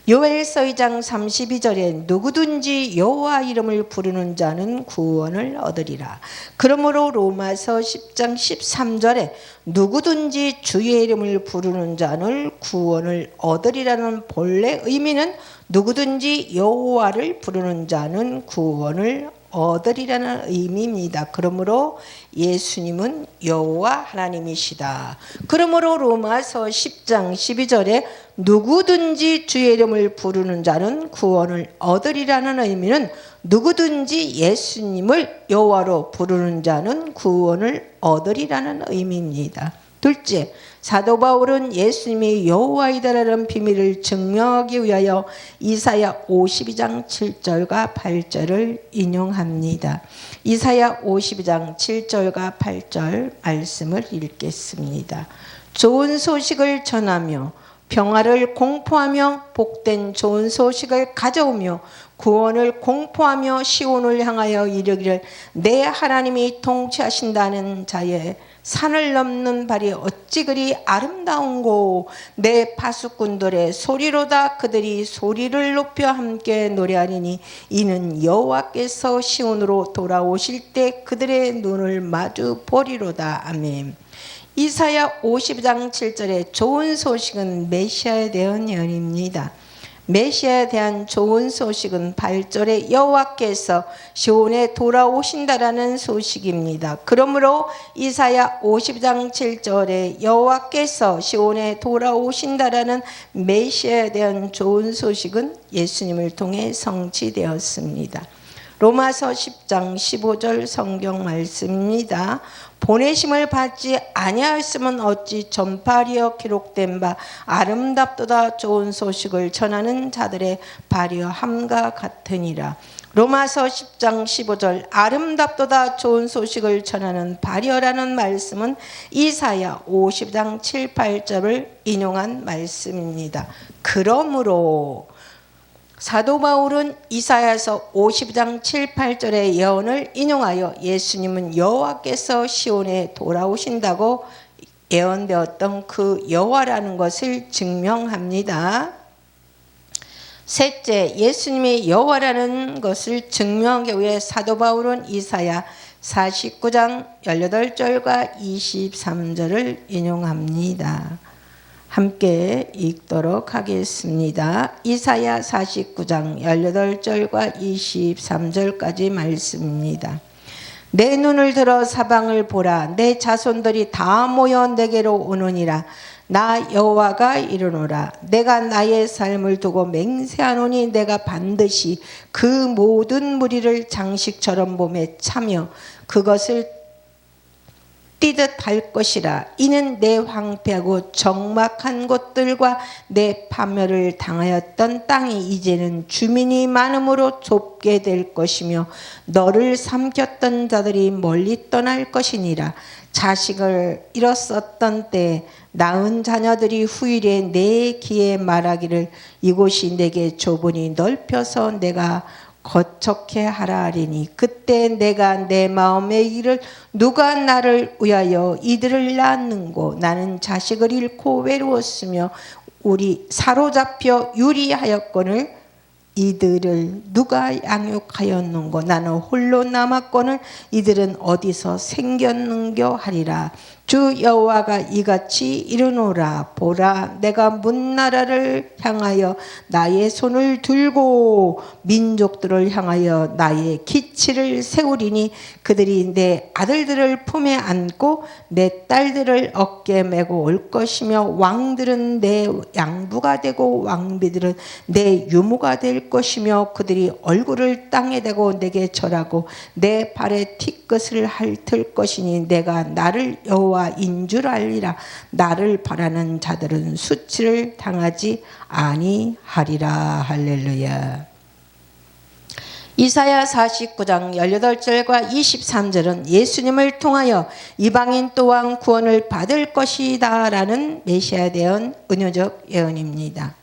요엘서 2장 32절에 누구든지 여호와 이름을 부르는 자는 구원을 얻으리라. 그러므로 로마서 10장 13절에 누구든지 주의 이름을 부르는 자는 구원을 얻으리라는 본래 의미는 누구든지 여호와를 부르는 자는 구원을 얻으리라는 의미입니다. 그러므로 예수님은 여호와 하나님이시다. 그러므로 로마서 10장 12절에 누구든지 주의 이름을 부르는 자는 구원을 얻으리라는 의미는 누구든지 예수님을 여호와로 부르는 자는 구원을 얻으리라는 의미입니다. 둘째, 사도 바울은 예수님이 여호와이다라는 비밀을 증명하기 위하여 이사야 52장 7절과 8절을 인용합니다. 이사야 52장 7절과 8절 말씀을 읽겠습니다. 좋은 소식을 전하며 평화를 공포하며 복된 좋은 소식을 가져오며 구원을 공포하며 시온을 향하여 이르기를 내 하나님이 통치하신다는 자의 산을 넘는 발이 어찌 그리 아름다운고 내 파수꾼들의 소리로다 그들이 소리를 높여 함께 노래하리니 이는 여호와께서 시온으로 돌아오실 때 그들의 눈을 마주 보리로다. 아멘. 이사야 52장 7절의 좋은 소식은 메시아에 대한 예언입니다. 메시아에 대한 좋은 소식은 8절에 여호와께서 시온에 돌아오신다라는 소식입니다. 그러므로 이사야 50장 7절에 여호와께서 시온에 돌아오신다라는 메시아에 대한 좋은 소식은 예수님을 통해 성취되었습니다. 로마서 10장 15절 성경 말씀입니다. 보내심을 받지 아니하였으면 어찌 전파하리여 기록된 바 아름답도다 좋은 소식을 전하는 자들의 발휘함과 같으니라. 로마서 10장 15절 아름답도다 좋은 소식을 전하는 발휘라는 말씀은 이사야 50장 7, 8절을 인용한 말씀입니다. 그러므로 사도 바울은 이사야서 50장 7, 8절의 예언을 인용하여 예수님은 여호와께서 시온에 돌아오신다고 예언되었던 그 여호와라는 것을 증명합니다. 셋째, 예수님이 여호와라는 것을 증명하기 위해 사도 바울은 이사야 49장 18절과 23절을 인용합니다. 함께 읽도록 하겠습니다. 이사야 49장 18절과 23절까지 말씀입니다. 내 눈을 들어 사방을 보라. 내 자손들이 다 모여 내게로 오느니라. 나 여호와가 이르노라. 내가 나의 삶을 두고 맹세하노니 내가 반드시 그 모든 무리를 장식처럼 몸에 차며 그것을 뛰듯 할 것이라. 이는 내 황폐하고 적막한 곳들과 내 파멸을 당하였던 땅이 이제는 주민이 많음으로 좁게 될 것이며 너를 삼켰던 자들이 멀리 떠날 것이니라. 자식을 잃었었던 때에 낳은 자녀들이 후일에 내 귀에 말하기를 이곳이 내게 좁으니 넓혀서 내가 거척해 하라 하리니 그때 내가 내 마음의 일을 누가 나를 위하여 이들을 낳았는고 나는 자식을 잃고 외로웠으며 우리 사로잡혀 유리하였거늘 이들을 누가 양육하였는고 나는 홀로 남았거늘 이들은 어디서 생겼는겨 하리라. 주 여호와가 이같이 이르노라. 보라, 내가 문나라를 향하여 나의 손을 들고 민족들을 향하여 나의 기치를 세우리니 그들이 내 아들들을 품에 안고 내 딸들을 어깨에 메고 올 것이며 왕들은 내 양부가 되고 왕비들은 내 유모가 될 것이며 그들이 얼굴을 땅에 대고 내게 절하고 내 발에 티끝을 핥을 것이니 내가 나를 여호와인 줄 알리라. 나를 바라는 자들은 수치를 당하지 아니하리라. 할렐루야. 이사야 49장 18절과 23절은 예수님을 통하여 이방인 또한 구원을 받을 것이다 라는 메시아에 대한 은유적 예언입니다.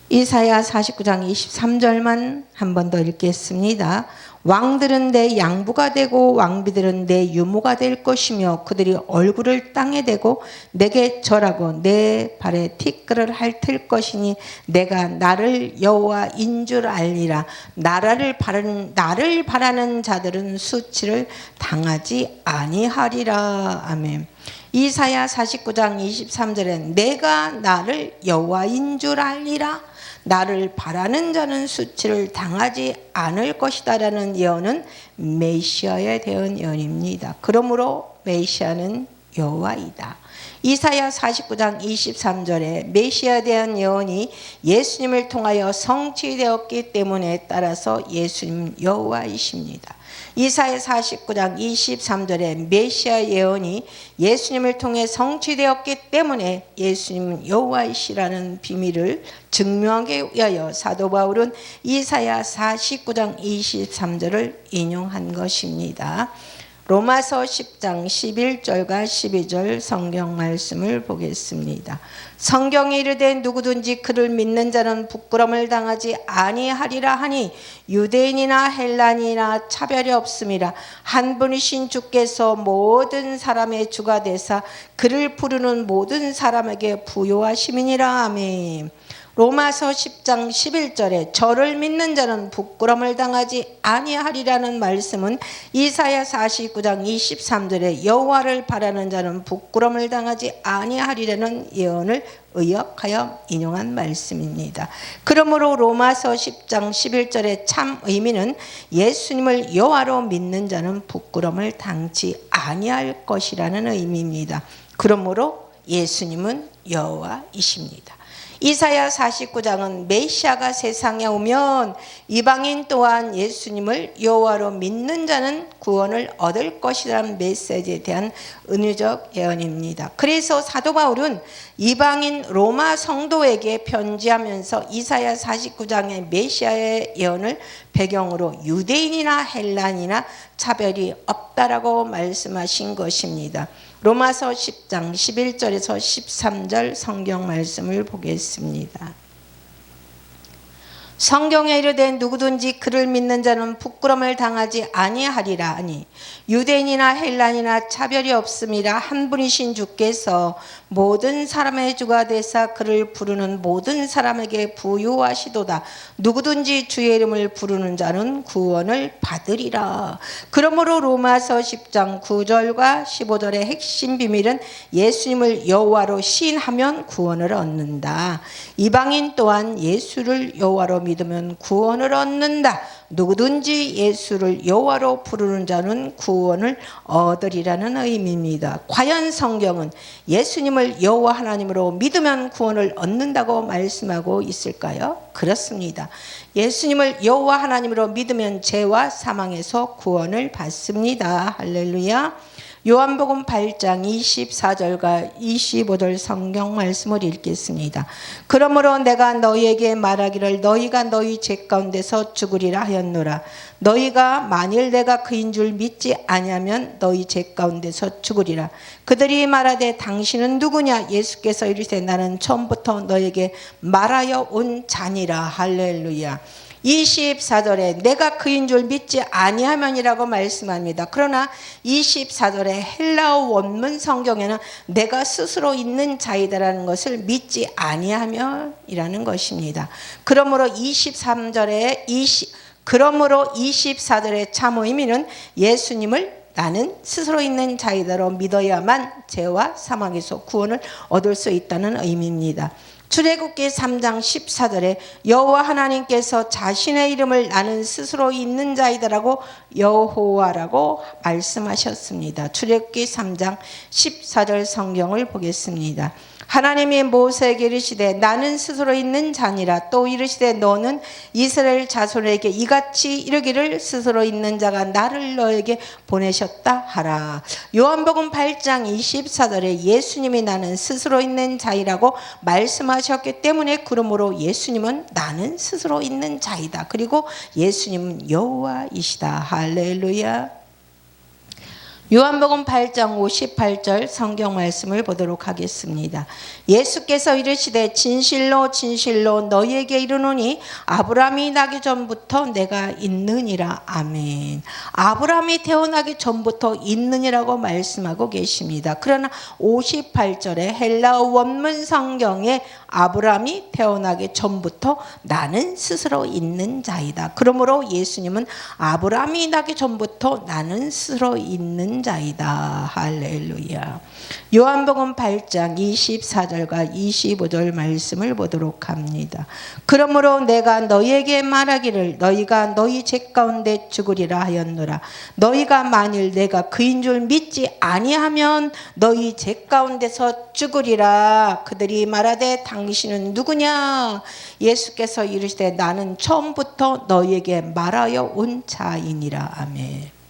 이사야 49장 23절만 한 번 더 읽겠습니다. 왕들은 내 양부가 되고 왕비들은 내 유모가 될 것이며 그들이 얼굴을 땅에 대고 내게 절하고 내 발에 티끌을 핥을 것이니 내가 나를 여호와인 줄 알리라. 나를 바라는 자들은 수치를 당하지 아니하리라. 아멘. 이사야 49장 23절에 내가 나를 여호와인 줄 알리라. 나를 바라는 자는 수치를 당하지 않을 것이다 라는 예언은 메시아에 대한 예언입니다. 그러므로 메시아는 여호와이다. 이사야 49장 23절에 메시아에 대한 예언이 예수님을 통하여 성취되었기 때문에 따라서 예수님 여호와이십니다. 이사야 49장 23절에 메시아 예언이 예수님을 통해 성취되었기 때문에 예수님은 여호와이시라는 비밀을 증명하기 위하여 사도 바울은 이사야 49장 23절을 인용한 것입니다. 로마서 10장 11절과 12절 성경 말씀을 보겠습니다. 성경에 이르되 누구든지 그를 믿는 자는 부끄러움을 당하지 아니하리라 하니 유대인이나 헬라인이나 차별이 없음이라. 한 분이신 주께서 모든 사람의 주가 되사 그를 부르는 모든 사람에게 부요하심이니라. 아멘. 로마서 10장 11절에 저를 믿는 자는 부끄러움을 당하지 아니하리라는 말씀은 이사야 49장 23절에 여호와를 바라는 자는 부끄러움을 당하지 아니하리라는 예언을 의역하여 인용한 말씀입니다. 그러므로 로마서 10장 11절의 참 의미는 예수님을 여호와로 믿는 자는 부끄러움을 당치 아니할 것이라는 의미입니다. 그러므로 예수님은 여호와이십니다. 이사야 49장은 메시아가 세상에 오면 이방인 또한 예수님을 여호와로 믿는 자는 구원을 얻을 것이라는 메시지에 대한 은유적 예언입니다. 그래서 사도 바울은 이방인 로마 성도에게 편지하면서 이사야 49장의 메시아의 예언을 배경으로 유대인이나 헬라인이나 차별이 없다라고 말씀하신 것입니다. 로마서 10장 11절에서 13절 성경 말씀을 보겠습니다. 성경에 이르되 누구든지 그를 믿는 자는 부끄러움을 당하지 아니하리라 하니 유대인이나 헬라인이나 차별이 없음이라. 한 분이신 주께서 모든 사람의 주가 되사 그를 부르는 모든 사람에게 부요하시도다. 누구든지 주의 이름을 부르는 자는 구원을 받으리라. 그러므로 로마서 10장 9절과 15절의 핵심 비밀은 예수님을 여호와로 시인하면 구원을 얻는다. 이방인 또한 예수를 여호와로 믿으면 구원을 얻는다. 누구든지 예수를 여호와로 부르는 자는 구원을 얻으리라는 의미입니다. 과연 성경은 예수님을 여호와 하나님으로 믿으면 구원을 얻는다고 말씀하고 있을까요? 그렇습니다. 예수님을 여호와 하나님으로 믿으면 죄와 사망에서 구원을 받습니다. 할렐루야. 요한복음 8장 24절과 25절 성경 말씀을 읽겠습니다. 그러므로 내가 너희에게 말하기를 너희가 너희 죄 가운데서 죽으리라 하였노라. 너희가 만일 내가 그인 줄 믿지 아니하면 너희 죄 가운데서 죽으리라. 그들이 말하되 당신은 누구냐? 예수께서 이르시되 나는 처음부터 너에게 말하여 온 자니라. 할렐루야. 24절에 내가 그인 줄 믿지 아니하면이라고 말씀합니다. 그러나 24절에 헬라어 원문 성경에는 내가 스스로 있는 자이다라는 것을 믿지 아니하면이라는 것입니다. 그러므로 24절의 참 의미는 예수님을 나는 스스로 있는 자이다로 믿어야만 죄와 사망에서 구원을 얻을 수 있다는 의미입니다. 출애굽기 3장 14절에 여호와 하나님께서 자신의 이름을 나는 스스로 있는 자이다라고 여호와라고 말씀하셨습니다. 출애굽기 3장 14절 성경을 보겠습니다. 하나님이 모세에게 이르시되 나는 스스로 있는 자니라. 또 이르시되 너는 이스라엘 자손에게 이같이 이르기를 스스로 있는 자가 나를 너에게 보내셨다 하라. 요한복음 8장 24절에 예수님이 나는 스스로 있는 자이라고 말씀하셨기 때문에 그러므로 예수님은 나는 스스로 있는 자이다. 그리고 예수님은 여호와이시다. 할렐루야. 요한복음 8장 58절 성경 말씀을 보도록 하겠습니다. 예수께서 이르시되 진실로 진실로 너희에게 이르노니 아브라함이 나기 전부터 내가 있느니라. 아멘. 아브라함이 태어나기 전부터 있느니라고 말씀하고 계십니다. 그러나 58절에 헬라어 원문 성경에 아브라함이 태어나기 전부터 나는 스스로 있는 자이다. 그러므로 예수님은 아브라함이 나기 전부터 나는 스스로 있는 있는 자이다. 할렐루야. 요한복음 8장 24절과 25절 말씀을 보도록 합니다. 그러므로 내가 너희에게 말하기를 너희가 너희 죄 가운데 죽으리라 하였노라. 너희가 만일 내가 그인 줄 믿지 아니하면 너희 죄 가운데서 죽으리라. 그들이 말하되 당신은 누구냐? 예수께서 이르시되 나는 처음부터 너희에게 말하여 온 자이니라. 아멘.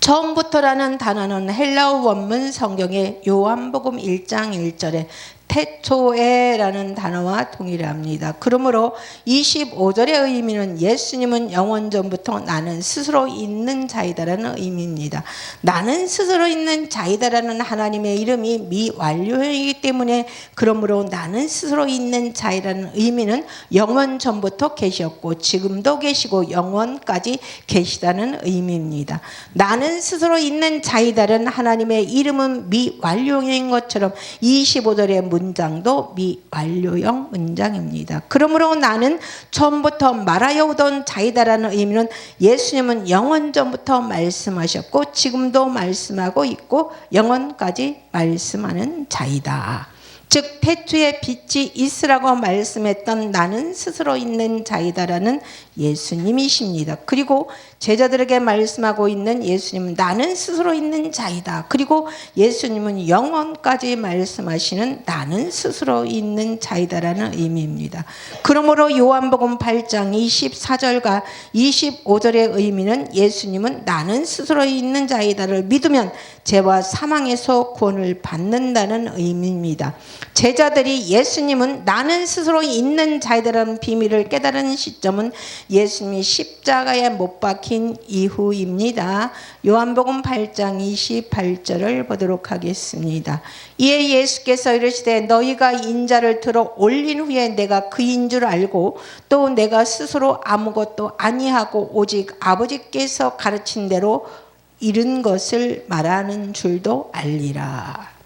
처음부터라는 단어는 헬라어 원문 성경의 요한복음 1장 1절에 태초에라는 단어와 동일합니다. 그러므로 25절의 의미는 예수님은 영원 전부터 나는 스스로 있는 자이다라는 의미입니다. 나는 스스로 있는 자이다라는 하나님의 이름이 미완료이기 때문에 그러므로 나는 스스로 있는 자이라는 의미는 영원 전부터 계셨고 지금도 계시고 영원까지 계시다는 의미입니다. 나는 스스로 있는 자이다라는 하나님의 이름은 미완료인 것처럼 25절의 문장도 미완료형 문장입니다. 그러므로 나는 처음부터 말하여 오던 자이다라는 의미는 예수님은 영원 전부터 말씀하셨고 지금도 말씀하고 있고 영원까지 말씀하는 자이다. 즉 태초에 빛이 있으라고 말씀했던 나는 스스로 있는 자이다라는 예수님이십니다. 그리고 제자들에게 말씀하고 있는 예수님은 나는 스스로 있는 자이다. 그리고 예수님은 영원까지 말씀하시는 나는 스스로 있는 자이다라는 의미입니다. 그러므로 요한복음 8장 24절과 25절의 의미는 예수님은 나는 스스로 있는 자이다를 믿으면 죄와 사망에서 구원을 받는다는 의미입니다. 제자들이 예수님은 나는 스스로 있는 자이다라는 비밀을 깨달은 시점은 예수님이 십자가에 못 박힌 이후입니다. 요한복음 8장 28절을 보도록 하겠습니다. 이에 예수께서 이르시되 너희가 인자를 들어 올린 후에 내가 그인 줄 알고 또 내가 스스로 아무것도 아니하고 오직 아버지께서 가르친 대로 이른 것을 말하는 줄도 알리라.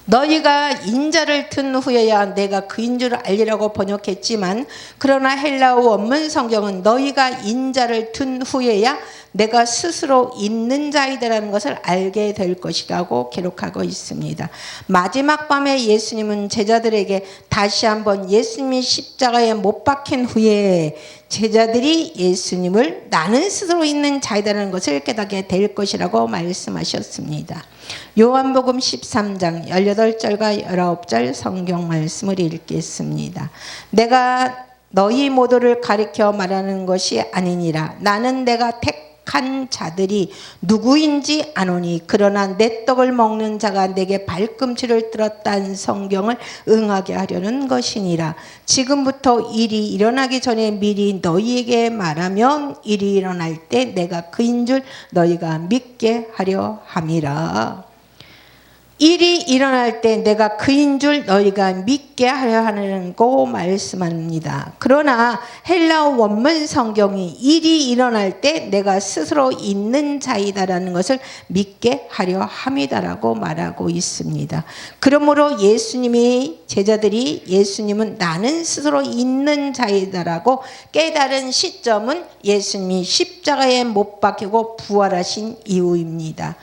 너희가 인자를 든 후에야 내가 그인 줄 알리라고 번역했지만 그러나 헬라어 원문 성경은 너희가 인자를 든 후에야 내가 스스로 있는 자이다라는 것을 알게 될 것이라고 기록하고 있습니다. 마지막 밤에 예수님은 제자들에게 다시 한번 예수님이 십자가에 못 박힌 후에 제자들이 예수님을 나는 스스로 있는 자이다라는 것을 깨닫게 될 것이라고 말씀하셨습니다. 요한복음 13장 18절과 19절 성경 말씀을 읽겠습니다. 내가 너희 모두를 가리켜 말하는 것이 아니니라. 나는 내가 택한 자들이 누구인지 아노니 그러나 내 떡을 먹는 자가 내게 발꿈치를 들었다는 성경을 응하게 하려는 것이니라. 지금부터 일이 일어나기 전에 미리 너희에게 말하면 일이 일어날 때 내가 그인 줄 너희가 믿게 하려 함이라. 일이 일어날 때 내가 그인 줄 너희가 믿게 하려 하는고 말씀합니다. 그러나 헬라어 원문 성경이 일이 일어날 때 내가 스스로 있는 자이다라는 것을 믿게 하려 함이다라고 말하고 있습니다. 그러므로 예수님이 제자들이 예수님은 나는 스스로 있는 자이다라고 깨달은 시점은 예수님이 십자가에 못 박히고 부활하신 이후입니다.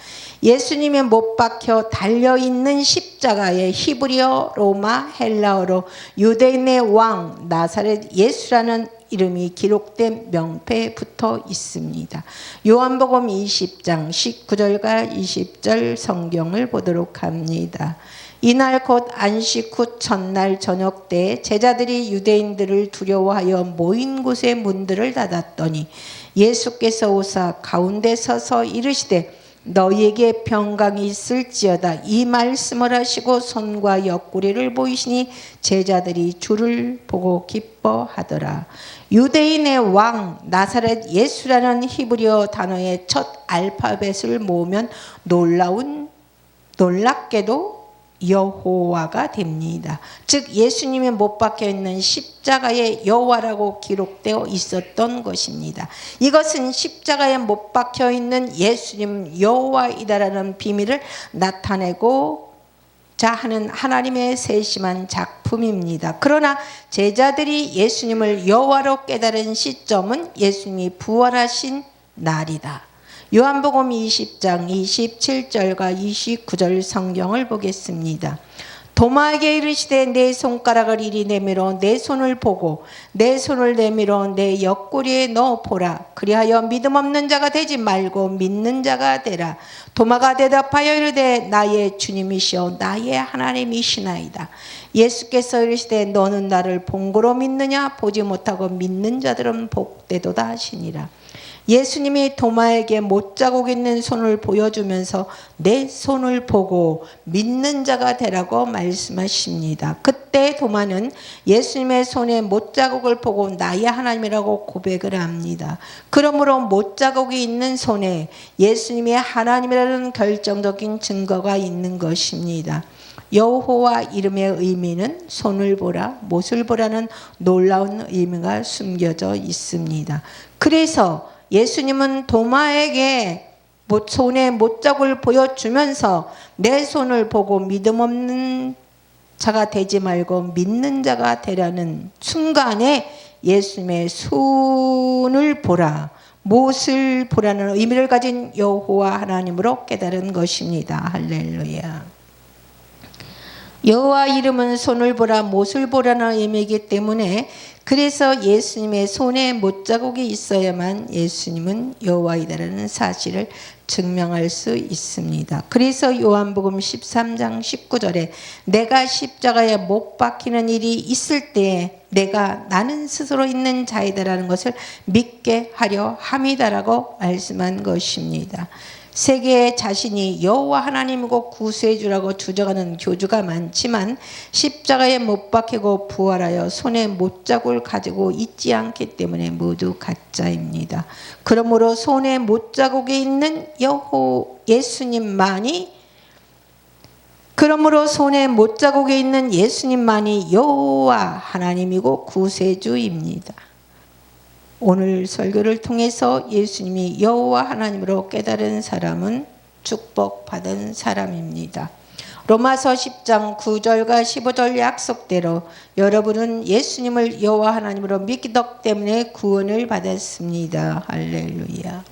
예수님이 못 박혀 달려있는 십자가에 히브리어, 로마, 헬라어로 유대인의 왕 나사렛 예수라는 이름이 기록된 명패에 붙어 있습니다. 요한복음 20장 19절과 20절 성경을 보도록 합니다. 이날 곧 안식 후 첫날 저녁 때 제자들이 유대인들을 두려워하여 모인 곳의 문들을 닫았더니 예수께서 오사 가운데 서서 이르시되 너희에게 평강이 있을지어다. 이 말씀을 하시고 손과 옆구리를 보이시니 제자들이 주를 보고 기뻐하더라. 유대인의 왕 나사렛 예수라는 히브리어 단어의 첫 알파벳을 모으면 놀랍게도 여호와가 됩니다. 즉 예수님이 못 박혀 있는 십자가의 여호와라고 기록되어 있었던 것입니다. 이것은 십자가에 못 박혀 있는 예수님 여호와이다라는 비밀을 나타내고자 하는 하나님의 세심한 작품입니다. 그러나 제자들이 예수님을 여호와로 깨달은 시점은 예수님이 부활하신 날이다. 요한복음 20장 27절과 29절 성경을 보겠습니다. 도마에게 이르시되 내 손가락을 이리 내밀어 내 손을 보고 내 손을 내밀어 내 옆구리에 넣어 보라. 그리하여 믿음 없는 자가 되지 말고 믿는 자가 되라. 도마가 대답하여 이르되 나의 주님이시여 나의 하나님이시나이다. 예수께서 이르시되 너는 나를 본고로 믿느냐? 보지 못하고 믿는 자들은 복되도다 하시니라. 예수님이 도마에게 못자국 있는 손을 보여주면서 내 손을 보고 믿는 자가 되라고 말씀하십니다. 그때 도마는 예수님의 손에 못자국을 보고 나의 하나님이라고 고백을 합니다. 그러므로 못자국이 있는 손에 예수님이 하나님이라는 결정적인 증거가 있는 것입니다. 여호와 이름의 의미는 손을 보라, 못을 보라는 놀라운 의미가 숨겨져 있습니다. 그래서 예수님은 도마에게 손에 못자국을 보여주면서 내 손을 보고 믿음 없는 자가 되지 말고 믿는 자가 되라는 순간에 예수님의 손을 보라, 못을 보라는 의미를 가진 여호와 하나님으로 깨달은 것입니다. 할렐루야. 여호와 이름은 손을 보라, 못을 보라는 의미이기 때문에 그래서 예수님의 손에 못자국이 있어야만 예수님은 여호와이다라는 사실을 증명할 수 있습니다. 그래서 요한복음 13장 19절에 내가 십자가에 못 박히는 일이 있을 때에 내가 나는 스스로 있는 자이다라는 것을 믿게 하려 함이다라고 말씀한 것입니다. 세계에 자신이 여호와 하나님이고 구세주라고 주장하는 교주가 많지만 십자가에 못 박히고 부활하여 손에 못자국을 가지고 있지 않기 때문에 모두 가짜입니다. 그러므로 손에 못자국이 있는 예수님만이 여호와 하나님이고 구세주입니다. 오늘 설교를 통해서 예수님이 여호와 하나님으로 깨달은 사람은 축복받은 사람입니다. 로마서 10장 9절과 15절 약속대로 여러분은 예수님을 여호와 하나님으로 믿기 때문에 구원을 받았습니다. 할렐루야.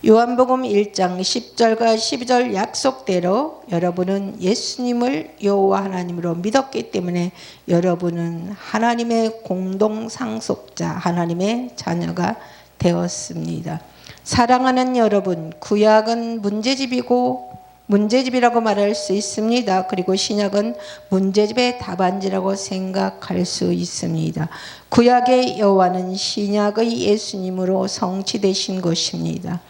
요한복음 1장 10절과 12절 약속대로 여러분은 예수님을 여호와 하나님으로 믿었기 때문에 여러분은 하나님의 공동 상속자, 하나님의 자녀가 되었습니다. 사랑하는 여러분, 구약은 문제집이라고 말할 수 있습니다. 그리고 신약은 문제집의 답안지라고 생각할 수 있습니다. 구약의 여호와는 신약의 예수님으로 성취되신 것입니다.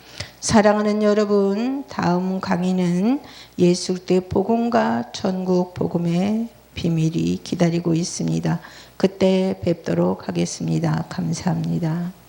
사랑하는 여러분, 다음 강의는 예수 그리스도의 복음과 천국 복음의 비밀이 기다리고 있습니다. 그때 뵙도록 하겠습니다. 감사합니다.